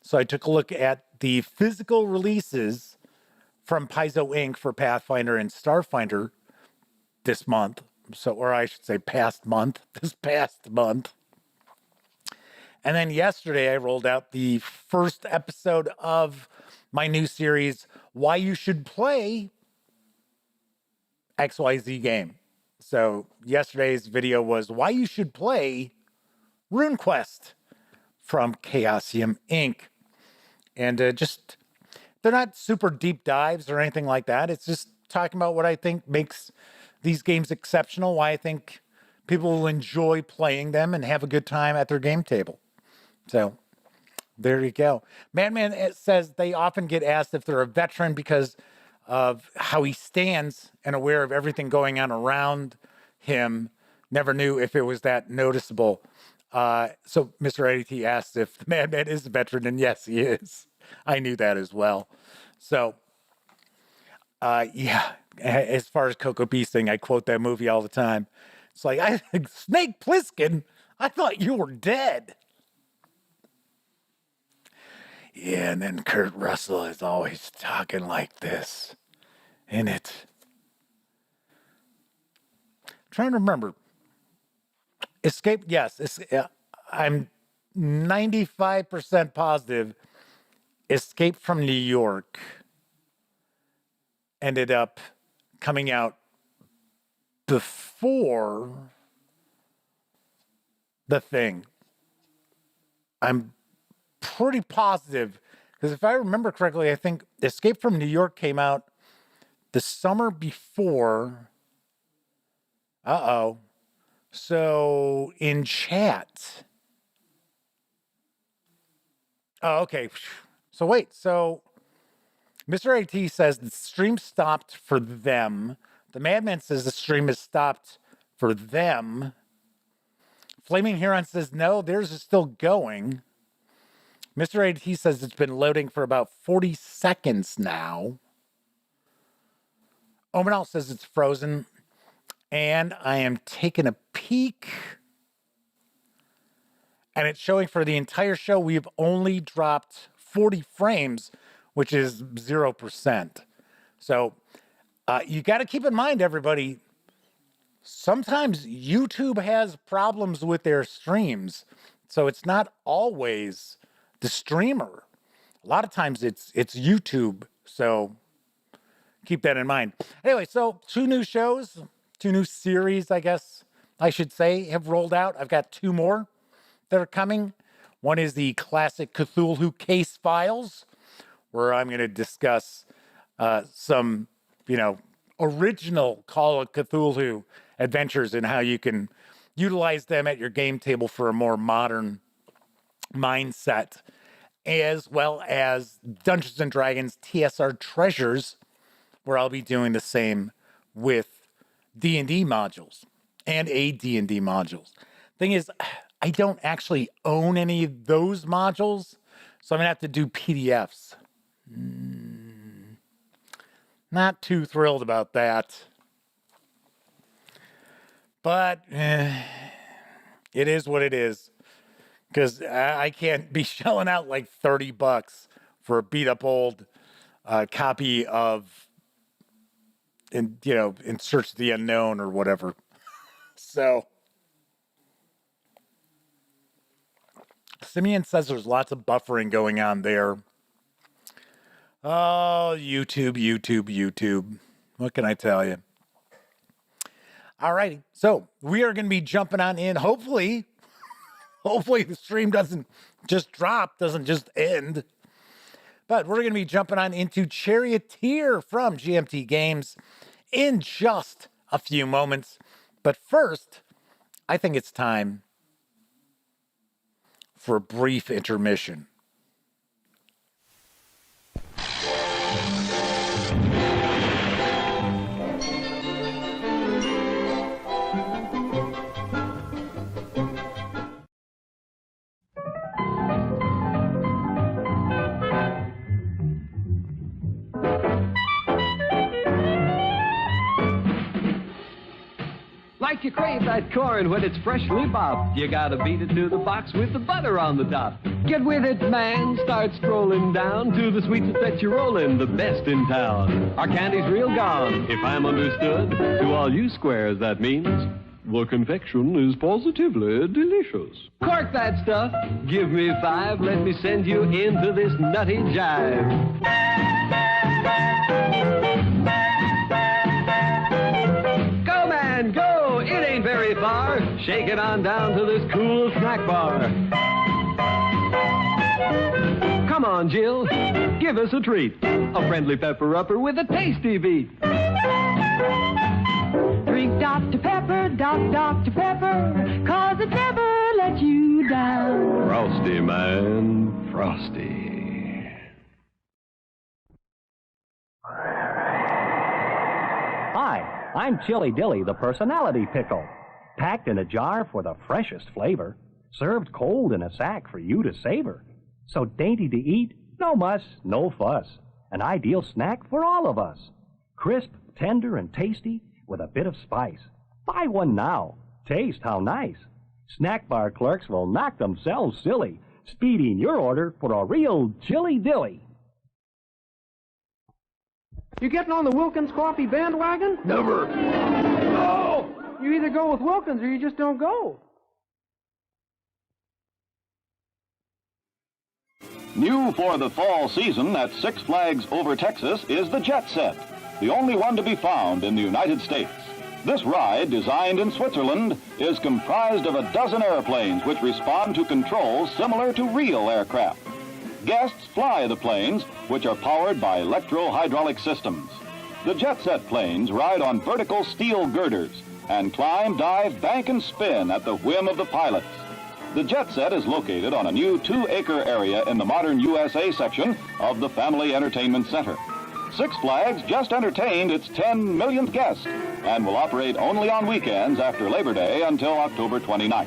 So I took a look at the physical releases from Paizo Inc. for Pathfinder and Starfinder this month. So, or I should say this past month. And then yesterday I rolled out the first episode of my new series, Why You Should Play XYZ Game. So yesterday's video was Why You Should Play RuneQuest from Chaosium Inc. And just they're not super deep dives or anything like that. It's just talking about what I think makes these games exceptional, why I think people will enjoy playing them and have a good time at their game table. So there you go. Madman says they often get asked if they're a veteran because of how he stands and aware of everything going on around him. Never knew if it was that noticeable. So Mr. ADT asked if the Madman is a veteran, and yes, he is. I knew that as well. So, yeah, as far as Coco Beasting, I quote that movie all the time. It's like, Snake Plissken, I thought you were dead. Yeah, and then Kurt Russell is always talking like this. In it. I'm trying to remember. Escape, yes. I'm 95% positive Escape from New York ended up coming out before The Thing. I'm pretty positive, because if I remember correctly, I think Escape from New York came out the summer before. So in chat. Oh, okay. So wait. So Mr. AT says the stream stopped for them. The Madman says the stream has stopped for them. Flaming Heron says no, theirs is still going. Mr. AT says it's been loading for about 40 seconds now. Omanal says it's frozen. And I am taking a peek. And it's showing for the entire show, we've only dropped 40 frames, which is 0%. So you got to keep in mind, everybody, sometimes YouTube has problems with their streams. So it's not always the streamer. A lot of times it's YouTube. So keep that in mind. Anyway, so 2 new shows, 2 new series, I guess I should say, have rolled out. I've got 2 more that are coming. One is the classic Cthulhu Case Files, where I'm going to discuss some, original Call of Cthulhu adventures and how you can utilize them at your game table for a more modern mindset, as well as Dungeons & Dragons TSR Treasures, where I'll be doing the same with D&D modules and AD&D modules. Thing is, I don't actually own any of those modules, so I'm going to have to do PDFs. Not too thrilled about that. But it is what it is. Because I can't be shelling out like $30 for a beat-up old copy of, In Search of the Unknown or whatever. So, Simeon says there's lots of buffering going on there. Oh, YouTube. What can I tell you? All righty. So, we are going to be jumping on in. Hopefully the stream doesn't just drop, doesn't just end. But we're going to be jumping on into Charioteer from GMT Games in just a few moments. But first, I think it's time for a brief intermission. Like you crave that corn when it's freshly bobbed, you gotta beat it to the box with the butter on the top. Get with it, man. Start strolling down to the sweets that you're rolling, the best in town. Our candy's real gone, if I'm understood. To all you squares, that means the confection is positively delicious. Cork that stuff. Give me 5. Let me send you into this nutty jive. Go, it ain't very far. Shake it on down to this cool snack bar. Come on, Jill, give us a treat. A friendly pepper-upper with a tasty beat. Drink Dr. Pepper, Dr. Pepper, 'cause it never lets you down. Frosty, man, frosty. Hi, I'm Chili Dilly, the personality pickle. Packed in a jar for the freshest flavor. Served cold in a sack for you to savor. So dainty to eat, no muss, no fuss. An ideal snack for all of us. Crisp, tender, and tasty with a bit of spice. Buy one now. Taste how nice. Snack bar clerks will knock themselves silly, speeding your order for a real Chili Dilly. You getting on the Wilkins coffee bandwagon? Never. No! You either go with Wilkins or you just don't go. New for the fall season at Six Flags Over Texas is the Jet Set, the only one to be found in the United States. This ride, designed in Switzerland, is comprised of a dozen airplanes which respond to controls similar to real aircraft. Guests fly the planes, which are powered by electro-hydraulic systems. The Jet Set planes ride on vertical steel girders and climb, dive, bank, and spin at the whim of the pilots. The Jet Set is located on a new 2-acre area in the modern USA section of the Family Entertainment Center. Six Flags just entertained its 10 millionth guest and will operate only on weekends after Labor Day until October 29th.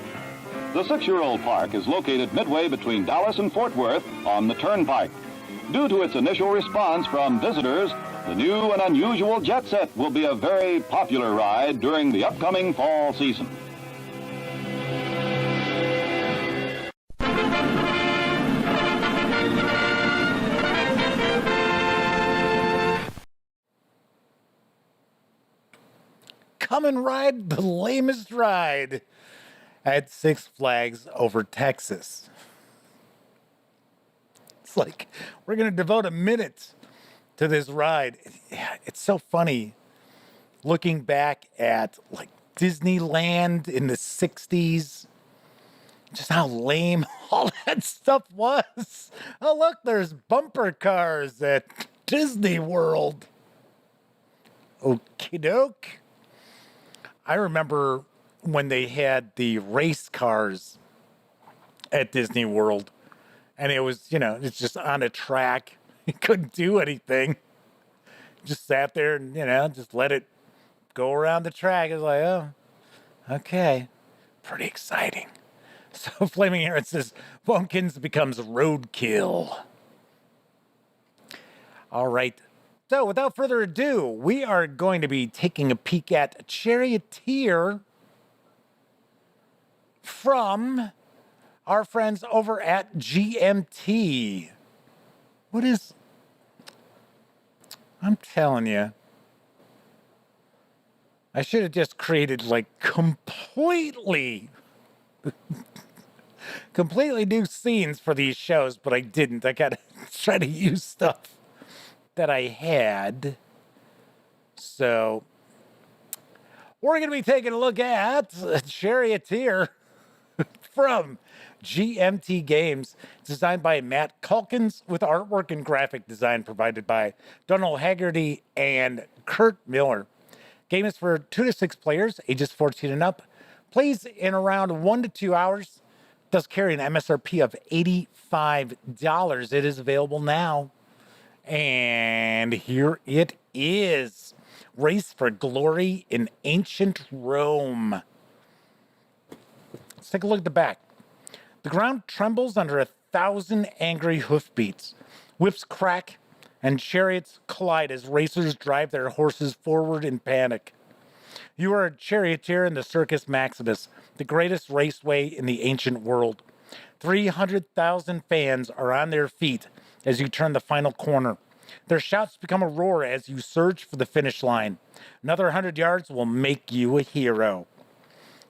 The 6-year-old park is located midway between Dallas and Fort Worth on the Turnpike. Due to its initial response from visitors, the new and unusual Jet Set will be a very popular ride during the upcoming fall season. Come and ride the lamest ride at Six Flags Over Texas. It's like we're going to devote a minute to this ride. It's so funny looking back at like Disneyland in the 60s, just how lame all that stuff was. Oh, look, there's bumper cars at Disney World. Okie doke. I remember when they had the race cars at Disney World, and it was, it's just on a track. You couldn't do anything. Just sat there and, just let it go around the track. It was like, oh, okay. Pretty exciting. So Flaming Aaron says, Bumpkins becomes roadkill. All right. So without further ado, we are going to be taking a peek at Charioteer from our friends over at GMT. I'm telling you, I should have just created like completely new scenes for these shows, but I didn't. I gotta try to use stuff that I had. So we're going to be taking a look at Charioteer from GMT Games, designed by Matt Calkins, with artwork and graphic design provided by Donald Haggerty and Kurt Miller. Game is for 2 to 6 players, ages 14 and up. Plays in around 1 to 2 hours. Does carry an MSRP of $85. It is available now. And here it is. Race for glory in ancient Rome. Let's take a look at the back. The ground trembles under 1,000 angry hoofbeats. Whips crack and chariots collide as racers drive their horses forward in panic. You are a charioteer in the Circus Maximus, the greatest raceway in the ancient world. 300,000 fans are on their feet as you turn the final corner. Their shouts become a roar as you surge for the finish line. Another 100 yards will make you a hero.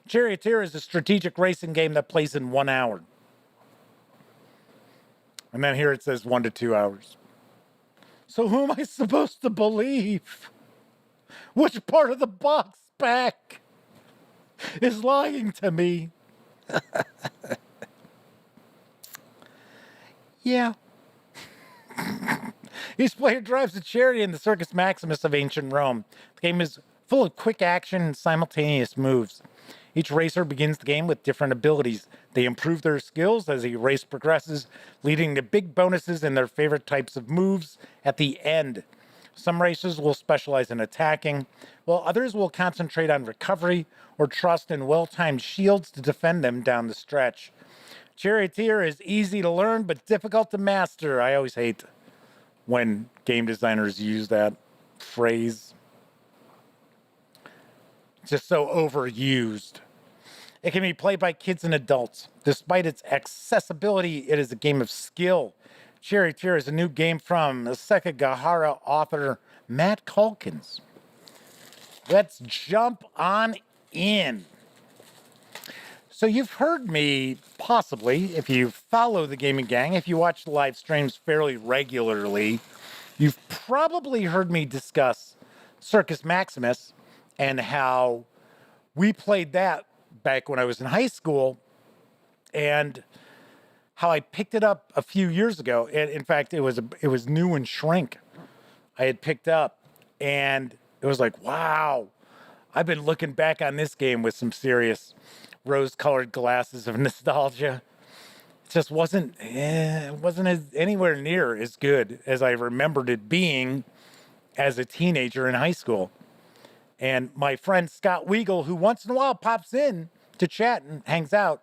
Charioteer is a strategic racing game that plays in 1 hour. And then here it says 1 to 2 hours. So who am I supposed to believe? Which part of the box back is lying to me? Yeah. Each player drives a chariot in the Circus Maximus of ancient Rome. The game is full of quick action and simultaneous moves. Each racer begins the game with different abilities. They improve their skills as the race progresses, leading to big bonuses in their favorite types of moves at the end. Some racers will specialize in attacking, while others will concentrate on recovery or trust in well-timed shields to defend them down the stretch. Charioteer is easy to learn but difficult to master. I always hate when game designers use that phrase. It's just so overused. It can be played by kids and adults. Despite its accessibility, it is a game of skill. Charioteer is a new game from Sekigahara author Matt Calkins. Let's jump on in. So you've heard me, possibly, if you follow the Gaming Gang, if you watch the live streams fairly regularly, you've probably heard me discuss Circus Maximus and how we played that back when I was in high school and how I picked it up a few years ago. And in fact, it was new and shrink. I had picked up and it was like, wow, I've been looking back on this game with some serious rose-colored glasses of nostalgia. It just wasn't anywhere near as good as I remembered it being as a teenager in high school. And my friend Scott Weigel, who once in a while pops in to chat and hangs out,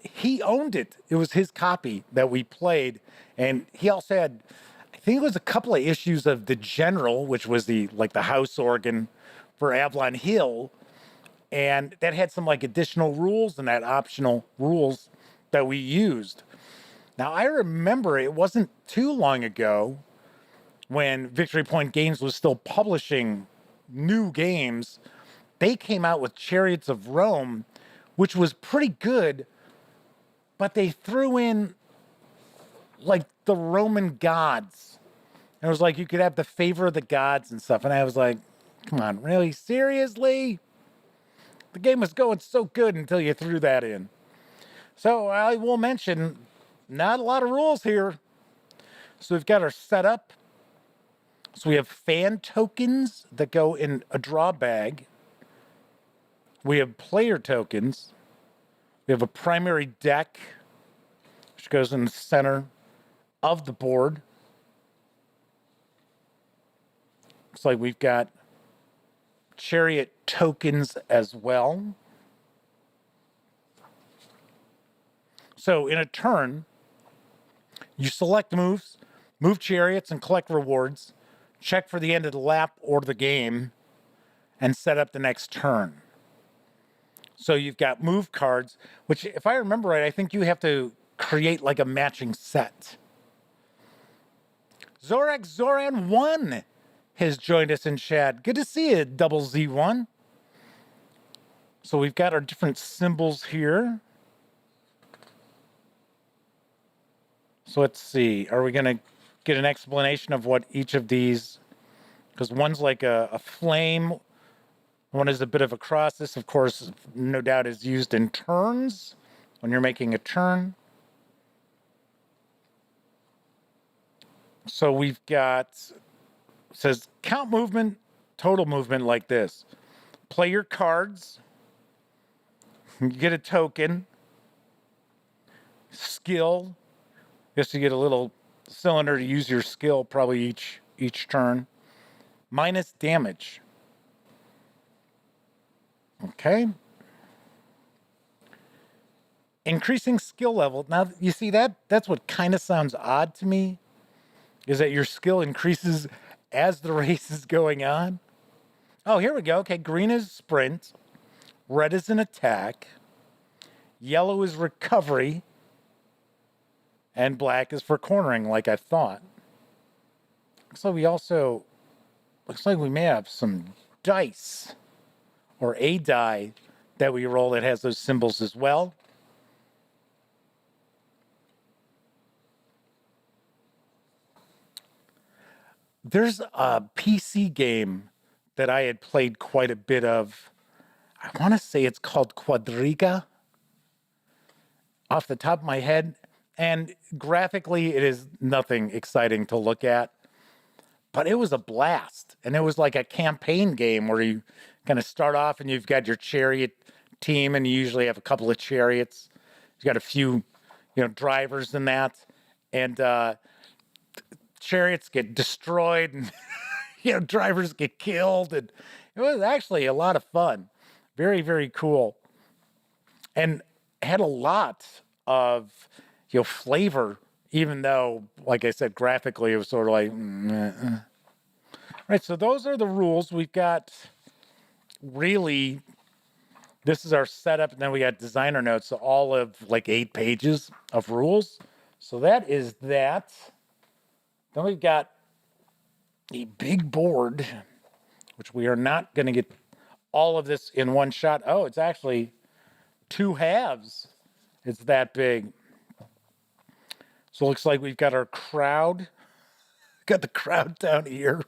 he owned it. It was his copy that we played. And he also had, I think it was a couple of issues of The General, which was the house organ for Avalon Hill. And that had some additional rules and that optional rules that we used. Now, I remember it wasn't too long ago when Victory Point Games was still publishing new games. They came out with Chariots of Rome, which was pretty good, but they threw in the Roman gods. And it was like you could have the favor of the gods and stuff. And I was like, come on, really? Seriously? The game was going so good until you threw that in. So I will mention, not a lot of rules here. So we've got our setup. So we have fan tokens that go in a draw bag. We have player tokens. We have a primary deck, which goes in the center of the board. Looks like we've got chariot tokens as well. So in a turn, you select moves, move chariots and collect rewards, check for the end of the lap or the game, and set up the next turn. So you've got move cards, which if I remember right, I think you have to create a matching set. Zorak Zoran 1 has joined us in chat. Good to see you, Double Z1. So we've got our different symbols here. So let's see. Are we going to get an explanation of what each of these... Because one's like a flame. One is a bit of a cross. This, of course, no doubt is used in turns when you're making a turn. So we've got... It says count movement, total movement like this. Play your cards. You get a token. Skill. Guess you get a little cylinder to use your skill probably each turn. Minus damage. Okay. Increasing skill level. Now, you see that's what kind of sounds odd to me, is that your skill increases as the race is going on. Oh, here we go. Okay, green is sprint. Red is an attack. Yellow is recovery. And black is for cornering, like I thought. Looks like we may have some dice or a die that we roll that has those symbols as well. There's a PC game that I had played quite a bit of. I want to say it's called Quadriga, off the top of my head. And graphically, it is nothing exciting to look at, but it was a blast. And it was like a campaign game where you kind of start off and you've got your chariot team, and you usually have a couple of chariots. You've got a few, drivers in that. And chariots get destroyed and, drivers get killed. And it was actually a lot of fun. Very, very cool. And had a lot of, flavor, even though, like I said, graphically, it was sort of like, Right, so those are the rules. We've got really, this is our setup, and then we got designer notes, so all of like 8 pages of rules. So that is that. Then we've got a big board, which we are not going to get all of this in one shot. Oh, it's actually 2 halves. It's that big. So it looks like we've got our crowd. Got the crowd down here.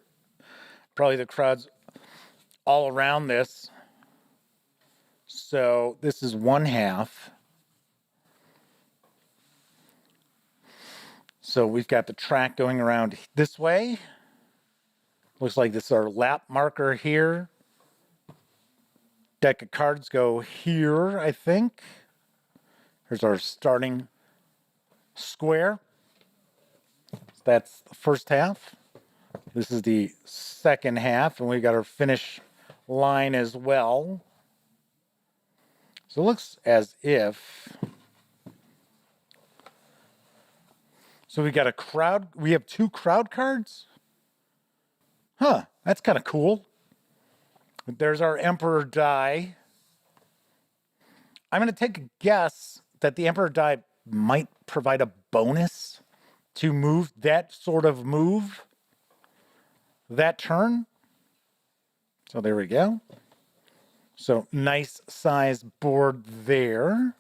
Probably the crowd's all around this. So this is 1 half. So we've got the track going around this way. Looks like this is our lap marker here. Deck of cards go here, I think. Here's our starting square. That's the first half. This is the second half, and we got our finish line as well. So it looks as if. So we got a crowd. We have 2 crowd cards. Huh, that's kind of cool. There's our Emperor die. I'm going to take a guess that the Emperor die might provide a bonus to move that sort of move that turn. So there we go. So nice size board there.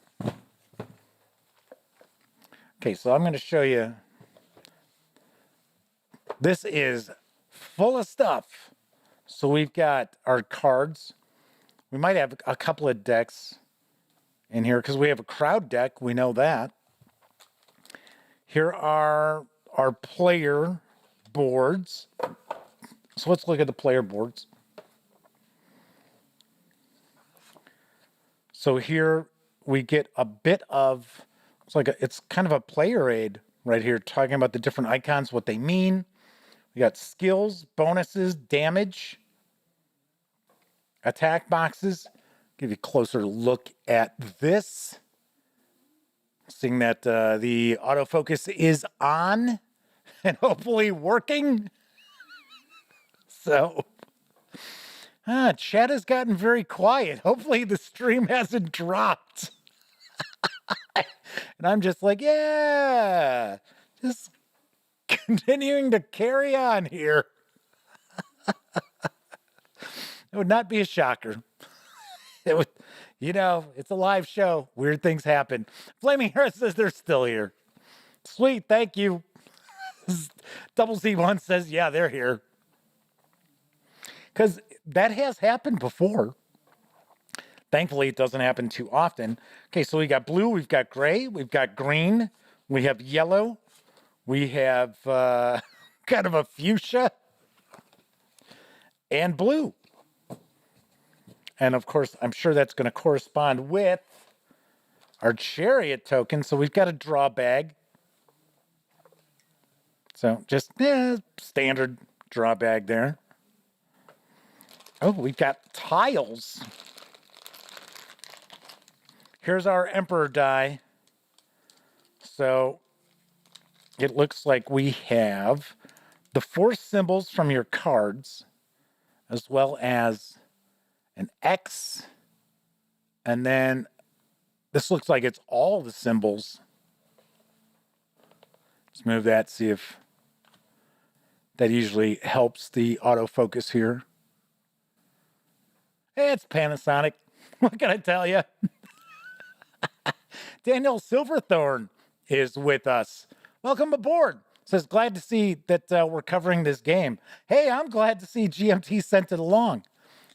Okay, so I'm going to show you. This is full of stuff. So we've got our cards. We might have a couple of decks in here because we have a crowd deck. We know that. Here are our player boards. So let's look at the player boards. So here we get a bit of, it's kind of a player aid right here, talking about the different icons, what they mean. We got skills, bonuses, damage, attack boxes. Give you a closer look at this. Seeing that the autofocus is on and hopefully working. So, chat has gotten very quiet. Hopefully the stream hasn't dropped. And I'm just like, yeah, just continuing to carry on here. It would not be a shocker. It would, it's a live show. Weird things happen. Flaming Heart says they're still here. Sweet, thank you. Double Z1 says, yeah, they're here. Because that has happened before. Thankfully, it doesn't happen too often. Okay, so we got blue, we've got gray, we've got green, we have yellow, we have kind of a fuchsia, and blue. And of course, I'm sure that's going to correspond with our chariot token. So we've got a draw bag. So just standard draw bag there. Oh, we've got tiles. Here's our Emperor die. So it looks like we have the 4 symbols from your cards, as well as an X, and then this looks like it's all the symbols. Let's move that, see if that usually helps the autofocus here. Hey, it's Panasonic. What can I tell you? Daniel Silverthorne is with us. Welcome aboard. Says, glad to see that we're covering this game. Hey, I'm glad to see GMT sent it along.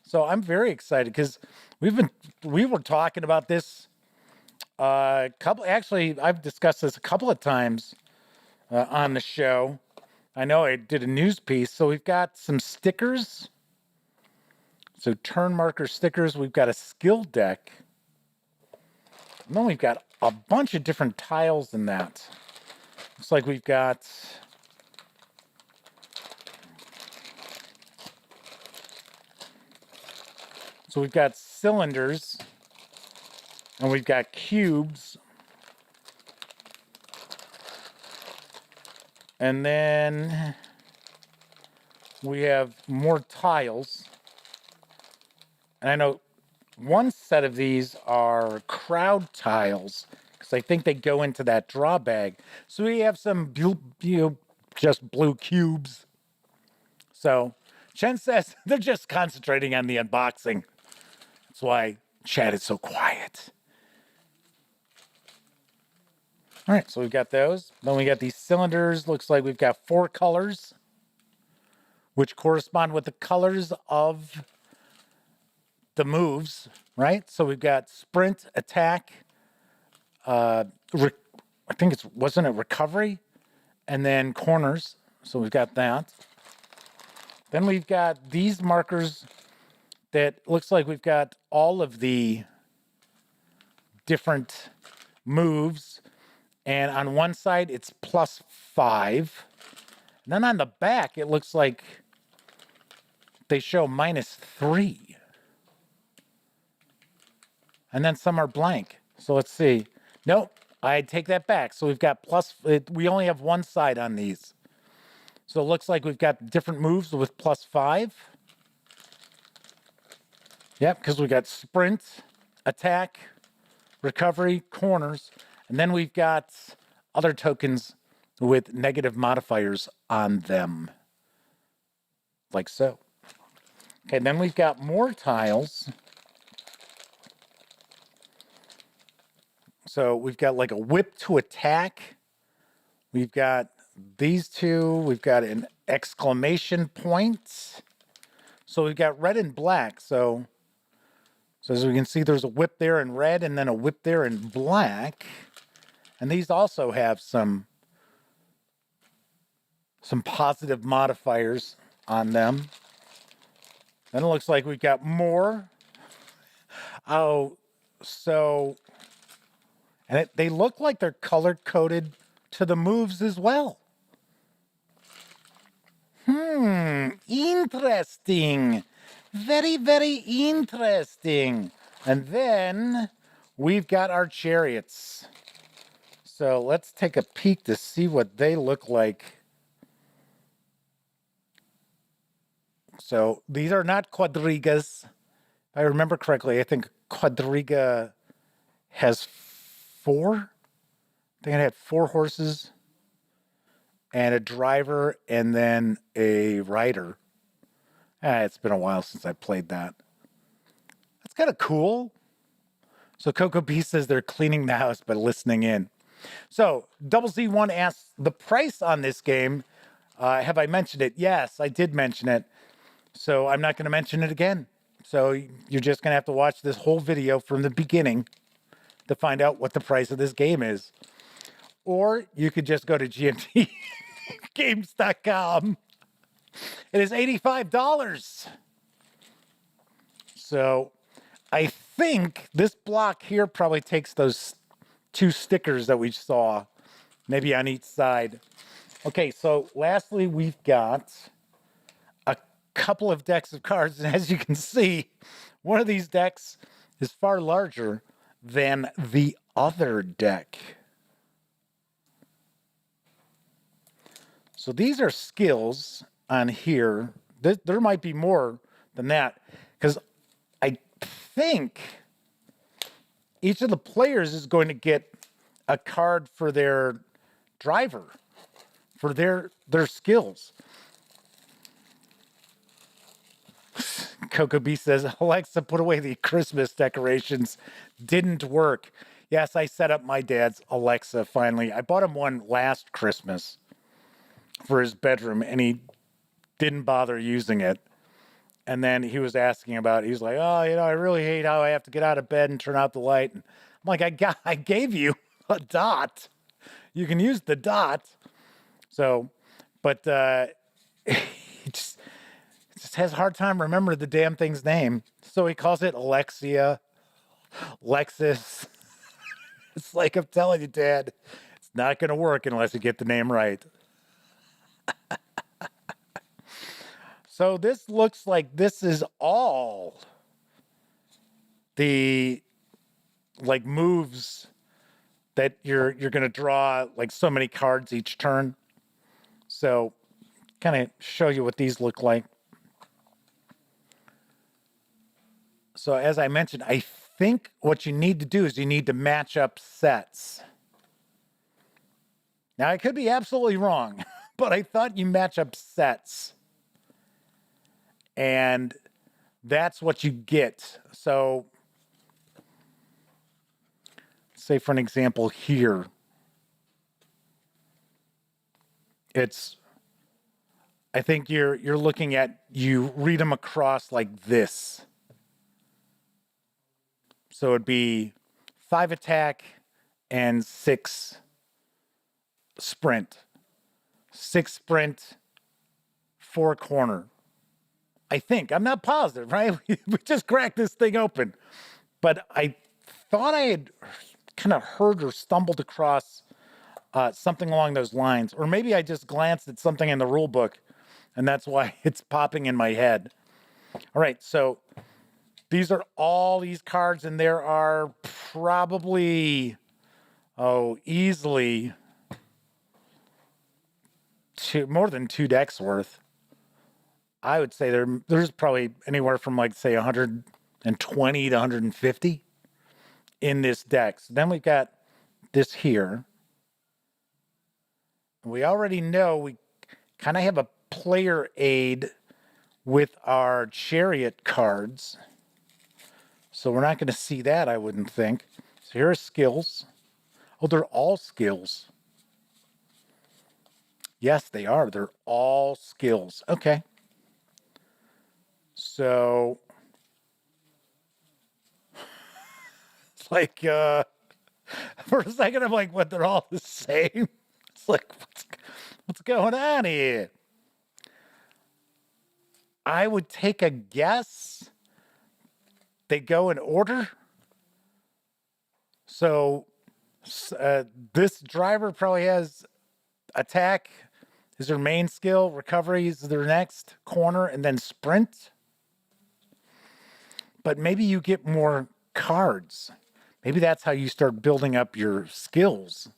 So I'm very excited because we were talking about this Actually, I've discussed this a couple of times on the show. I know I did a news piece. So we've got some stickers. So turn marker stickers. We've got a skill deck. And then we've got a bunch of different tiles in that. Looks like we've got... So we've got cylinders. And we've got cubes. And then we have more tiles. And I know one set of these are crowd tiles, because I think they go into that draw bag. So we have some just blue cubes. So Chen says they're just concentrating on the unboxing. That's why chat is so quiet. All right, so we've got those. Then we got these cylinders. Looks like we've got 4 colors, which correspond with the colors of the moves, right? So we've got sprint, attack, I think wasn't it recovery? And then corners. So we've got that. Then we've got these markers that looks like we've got all of the different moves. And on one side, it's +5. And then on the back, it looks like they show -3. And then some are blank. So let's see. Nope, I take that back. So we've got we only have one side on these. So it looks like we've got different moves with +5. Yep, because we got sprint, attack, recovery, corners. And then we've got other tokens with negative modifiers on them. Like so. Okay, then we've got more tiles. So we've got like a whip to attack. We've got these two. We've got an exclamation point. So we've got red and black. So as we can see, there's a whip there in red and then a whip there in black. And these also have some positive modifiers on them. Then it looks like we've got more. And they look like they're color-coded to the moves as well. Interesting. Very, very interesting. And then we've got our chariots. So let's take a peek to see what they look like. So these are not quadrigas. If I remember correctly, I think quadriga has 4. I think it had 4 horses and a driver and then a rider. It's been a while since I played that. That's kind of cool. So Coco B says they're cleaning the house by listening in. So Double Z1 asks the price on this game. Have I mentioned it? Yes, I did mention it. So I'm not going to mention it again. So you're just going to have to watch this whole video from the beginning to find out what the price of this game is. Or you could just go to GMTgames.com. It is $85. So I think this block here probably takes those 2 stickers that we saw, maybe on each side. Okay, so lastly, we've got a couple of decks of cards. And as you can see, one of these decks is far larger than the other deck. So these are skills on here. There might be more than that, because I think each of the players is going to get a card for their driver, for their skills. Coco B says, Alexa, put away the Christmas decorations. Didn't work. Yes, I set up my dad's Alexa finally. I bought him one last Christmas for his bedroom, and he didn't bother using it. And then he was asking about it. He's like, oh, I really hate how I have to get out of bed and turn out the light. And I'm Like, I gave you a dot. You can use the dot. So, but he just has a hard time remembering the damn thing's name. So he calls it Alexia, Lexus. It's like, I'm telling you, Dad, it's not going to work unless you get the name right. So this looks like this is all the like moves that you're going to draw, like so many cards each turn. So kind of show you what these look like. So as I mentioned, I think what you need to do is you need to match up sets. Now, I could be absolutely wrong, but I thought you match up sets. And that's what you get. So, say for an example here, I think you're looking at, you read them across like this. So it'd be 5 attack and 6 sprint. 6 sprint, 4 corner. I think. I'm not positive, right? We just cracked this thing open. But I thought I had kind of heard or stumbled across something along those lines. Or maybe I just glanced at something in the rule book, and that's why it's popping in my head. All right, so these are all these cards, and there are probably, easily more than 2 decks worth. I would say there's probably anywhere from like, say, 120 to 150 in this deck. So then we've got this here. We already know we kind of have a player aid with our chariot cards. So we're not going to see that, I wouldn't think. So here are skills. Oh, they're all skills. Yes, they are. They're all skills. Okay. So it's like, for a second, I'm like, what, they're all the same? It's like, what's going on here? I would take a guess they go in order. So this driver probably has attack is their main skill, recovery is their next, corner, and then sprint. But maybe you get more cards. Maybe that's how you start building up your skills,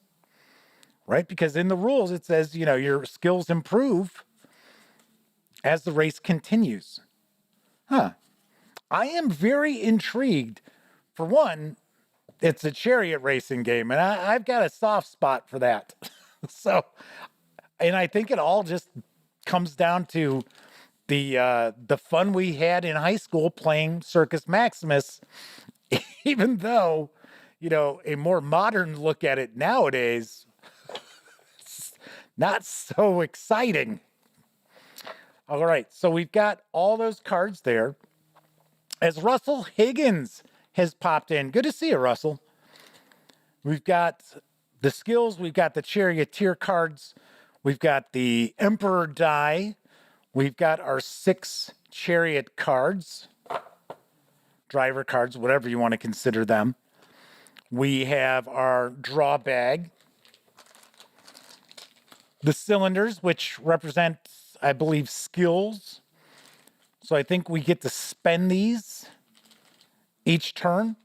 right? Because in the rules, it says, your skills improve as the race continues. I am very intrigued. For one, it's a chariot racing game, and I've got a soft spot for that. So, and I think it all just comes down to the fun we had in high school playing Circus Maximus, even though, a more modern look at it nowadays, it's not so exciting. All right, so we've got all those cards there. As Russell Higgins has popped in. Good to see you, Russell. We've got the skills. We've got the Charioteer cards. We've got the Emperor die. We've got our 6 chariot cards, driver cards, whatever you want to consider them. We have our draw bag. The cylinders, which represent, I believe, skills. So I think we get to spend these each turn.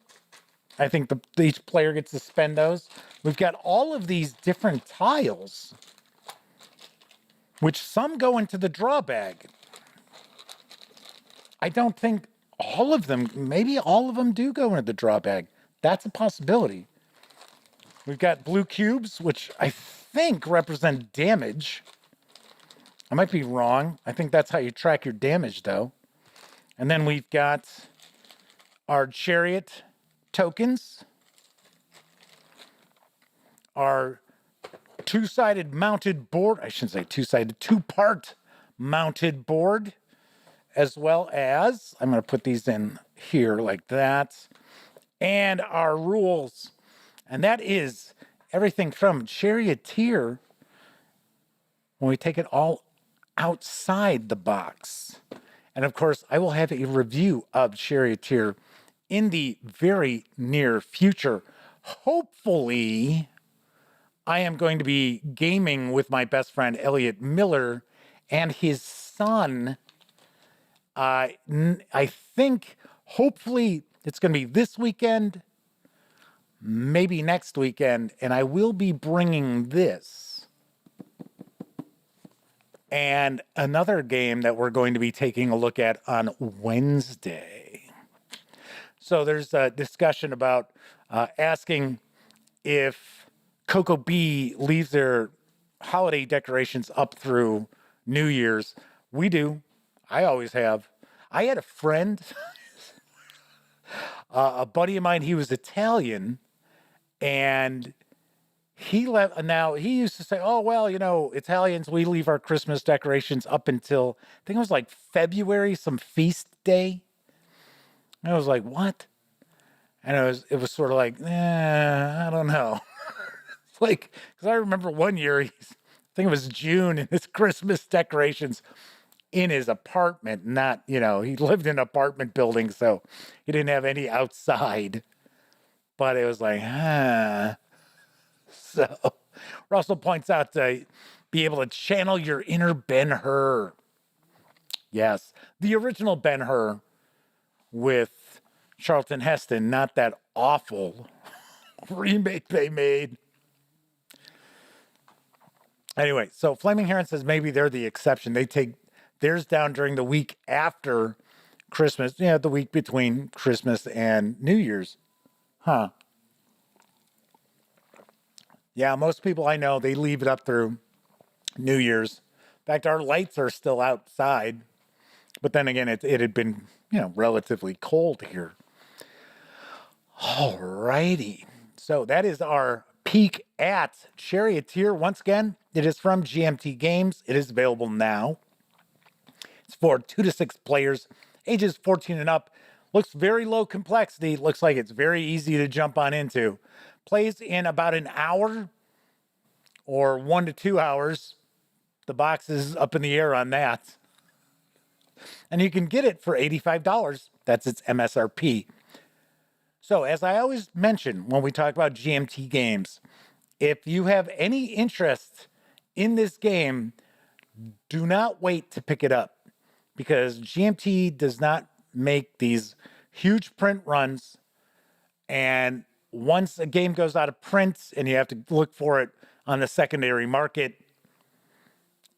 I think each player gets to spend those. We've got all of these different tiles, which some go into the draw bag. I don't think all of them, maybe all of them do go into the draw bag. That's a possibility. We've got blue cubes, which I think represent damage. I might be wrong. I think that's how you track your damage, though. And then we've got our chariot tokens, our two-sided mounted board, I shouldn't say two-sided, two-part mounted board, as well as, I'm going to put these in here like that, and our rules. And that is everything from Charioteer, when we take it all outside the box. And of course, I will have a review of Charioteer in the very near future. Hopefully, I am going to be gaming with my best friend, Elliot Miller, and his son. I think, hopefully, it's going to be this weekend, maybe next weekend, and I will be bringing this and another game that we're going to be taking a look at on Wednesday. So there's a discussion about asking if Cocoa Bee leaves their holiday decorations up through New Year's. We do. I always have. I had a friend, a buddy of mine, he was Italian, and he left. Now, he used to say, oh, well, you know, Italians, we leave our Christmas decorations up until, I think it was like February, some feast day. And I was like, what? And it was sort of like, I don't know. Like, because I remember one year, I think it was June, and his Christmas decorations in his apartment, not, you know, he lived in an apartment building, so he didn't have any outside. But it was like, So Russell points out to be able to channel your inner Ben-Hur. Yes, the original Ben-Hur with Charlton Heston, not that awful remake they made. Anyway, so Flaming Heron says maybe they're the exception. They take theirs down during the week after Christmas, the week between Christmas and New Year's. Huh. Yeah, most people I know, they leave it up through New Year's. In fact, our lights are still outside. But then again, it had been, relatively cold here. All righty. So that is our peek at Charioteer. Once again, it is from GMT Games. It is available now. It's for 2 to 6 players, ages 14 and up. Looks very low complexity. Looks like it's very easy to jump on into. Plays in about an hour or 1 to 2 hours. The box is up in the air on that. And you can get it for $85. That's its MSRP. So as I always mention when we talk about GMT games, if you have any interest in this game, do not wait to pick it up, because GMT does not make these huge print runs. And once a game goes out of print and you have to look for it on the secondary market,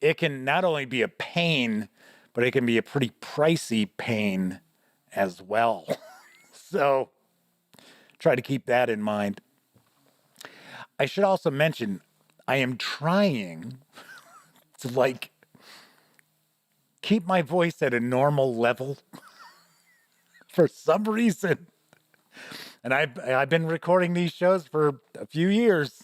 it can not only be a pain, but it can be a pretty pricey pain as well. So try to keep that in mind. I should also mention, I am trying to keep my voice at a normal level for some reason. And I've been recording these shows for a few years.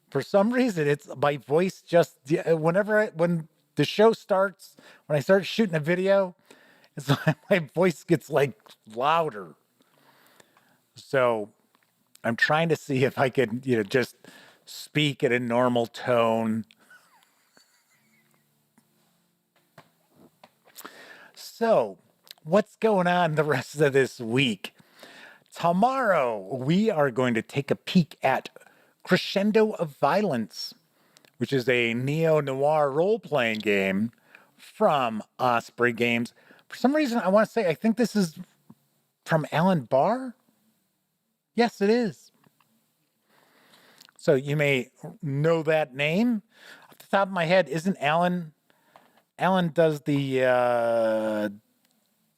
For some reason, it's my voice just, when the show starts, when I start shooting a video, it's like my voice gets louder. So I'm trying to see if I can, just speak at a normal tone. So what's going on the rest of this week? Tomorrow, we are going to take a peek at Crescendo of Violence, which is a neo-noir role-playing game from Osprey Games. For some reason, I want to say, I think this is from Alan Barr. Yes, it is. So you may know that name. Off the top of my head, isn't Alan does the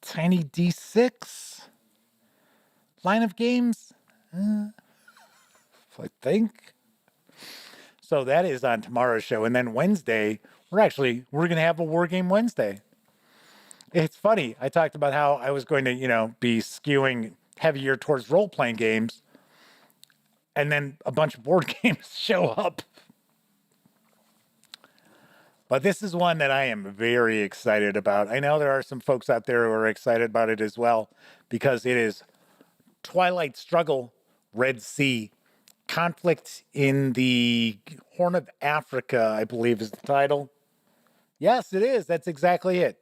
Tiny D6 line of games? I think. So that is on tomorrow's show. And then Wednesday, we're going to have a War Game Wednesday. It's funny. I talked about how I was going to, be skewing heavier towards role-playing games. And then a bunch of board games show up. But this is one that I am very excited about. I know there are some folks out there who are excited about it as well, because it is Twilight Struggle, Red Sea, Conflict in the Horn of Africa, I believe is the title. Yes, it is. That's exactly it.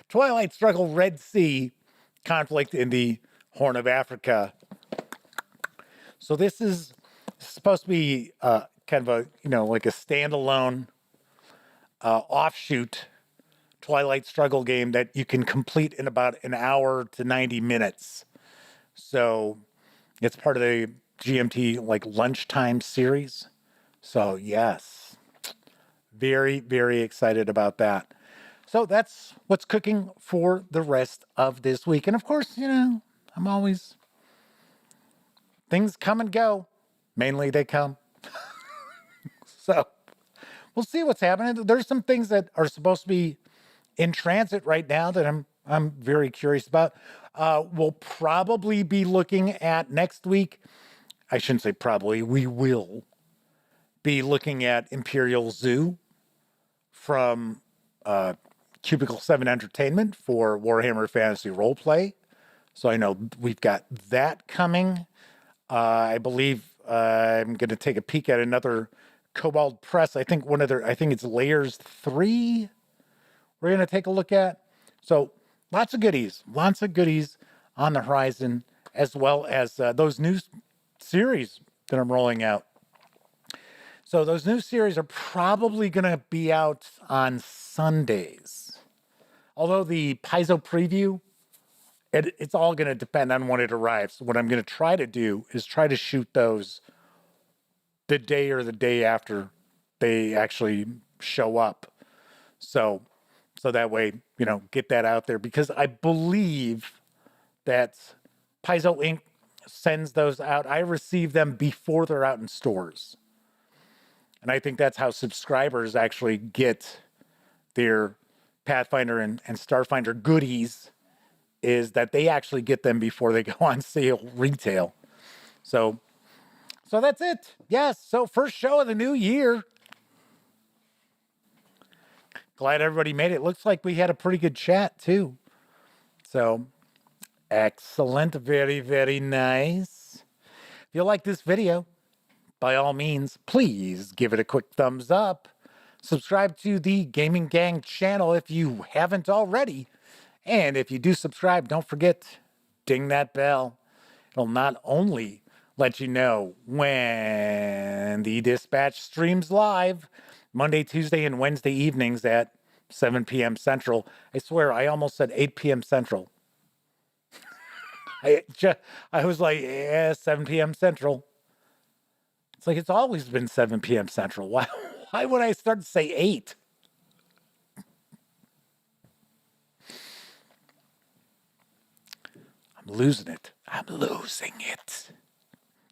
Twilight Struggle, Red Sea, Conflict in the Horn of Africa. So this is supposed to be kind of a, like a standalone offshoot Twilight Struggle game that you can complete in about an hour to 90 minutes. So it's part of the GMT like lunchtime series. So yes, very, very excited about that. So that's what's cooking for the rest of this week. And of course, I'm always, things come and go. Mainly they come. So we'll see what's happening. There's some things that are supposed to be in transit right now that I'm very curious about. We'll probably be looking at next week. I shouldn't say probably. We will be looking at Imperial Zoo from Cubicle 7 Entertainment for Warhammer Fantasy Roleplay. So I know we've got that coming. I believe I'm going to take a peek at another Cobalt Press. I think it's Layers 3 we're going to take a look at. So lots of goodies on the horizon, as well as those new series that I'm rolling out. So those new series are probably going to be out on Sundays. Although the Paizo preview, it's all going to depend on when it arrives. What I'm going to try to do is try to shoot those the day or the day after they actually show up. So that way, get that out there, because I believe that Paizo Inc. sends those out. I receive them before they're out in stores. And I think that's how subscribers actually get their Pathfinder and Starfinder goodies, is that they actually get them before they go on sale retail. So that's it. Yes, so first show of the new year. Glad everybody made it. Looks like we had a pretty good chat too. So excellent. Very, very nice. If you like this video, by all means, please give it a quick thumbs up. Subscribe to the Gaming Gang channel if you haven't already. And if you do subscribe, don't forget, ding that bell. It'll not only let you know when the Dispatch streams live, Monday, Tuesday, and Wednesday evenings at 7 p.m. Central. I swear, I almost said 8 p.m. Central. I was like, 7 p.m. Central. It's like, it's always been 7 p.m. Central. Why would I start to say 8? I'm losing it.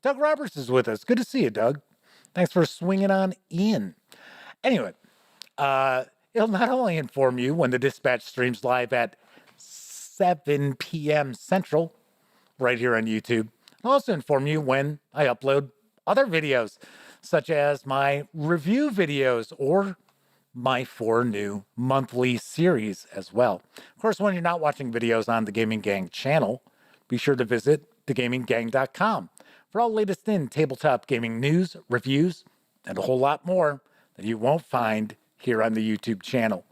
Doug Roberts is with us. Good to see you, Doug. Thanks for swinging on in. Anyway, it'll not only inform you when the Dispatch streams live at 7 p.m. Central, right here on YouTube, it'll also inform you when I upload other videos, such as my review videos or my 4 new monthly series as well. Of course, when you're not watching videos on the Gaming Gang channel, be sure to visit thegaminggang.com for all latest in tabletop gaming news, reviews, and a whole lot more that you won't find here on the YouTube channel.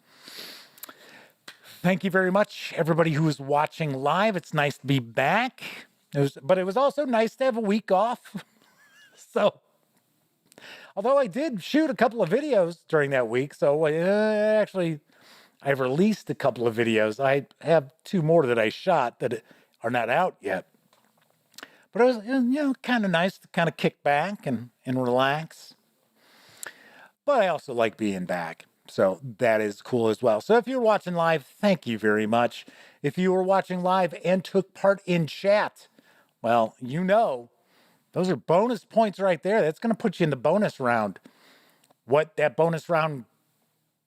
Thank you very much, everybody who is watching live. It's nice to be back. But it was also nice to have a week off. So, although I did shoot a couple of videos during that week, so actually, I've released a couple of videos. I have 2 more that I shot that are not out yet. But it was, kind of nice to kind of kick back and relax. But I also like being back. So that is cool as well. So if you're watching live, thank you very much. If you were watching live and took part in chat, well, those are bonus points right there. That's going to put you in the bonus round. What that bonus round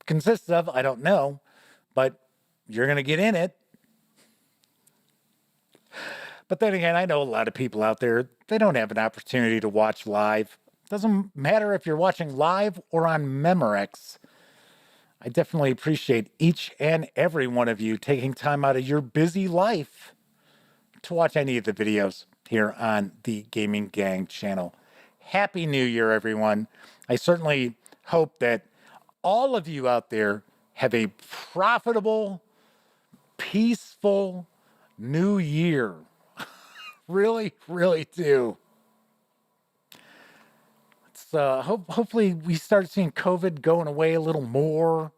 consists of, I don't know. But you're going to get in it. But then again, I know a lot of people out there, they don't have an opportunity to watch live. Doesn't matter if you're watching live or on Memorex. I definitely appreciate each and every one of you taking time out of your busy life to watch any of the videos here on the Gaming Gang channel. Happy New Year, everyone. I certainly hope that all of you out there have a profitable, peaceful new year. Really, really do. It's, hopefully we start seeing COVID going away a little more.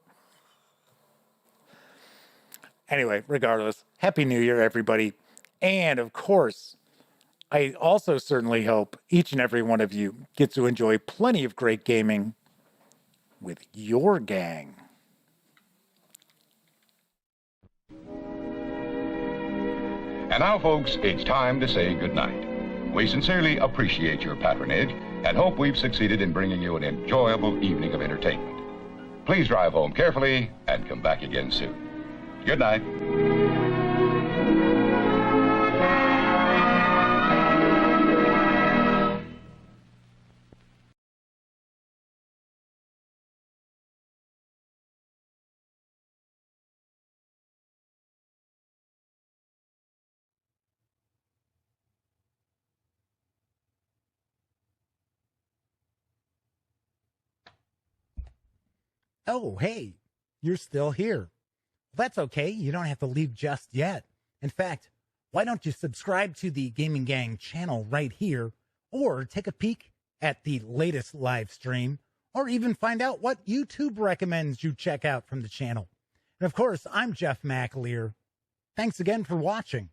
Anyway, regardless, Happy New Year, everybody. And of course, I also certainly hope each and every one of you gets to enjoy plenty of great gaming with your gang. And now, folks, it's time to say goodnight. We sincerely appreciate your patronage and hope we've succeeded in bringing you an enjoyable evening of entertainment. Please drive home carefully and come back again soon. Good night. Oh, hey, you're still here. That's okay. You don't have to leave just yet. In fact, why don't you subscribe to the Gaming Gang channel right here, or take a peek at the latest live stream, or even find out what YouTube recommends you check out from the channel. And of course, I'm Jeff McAleer. Thanks again for watching.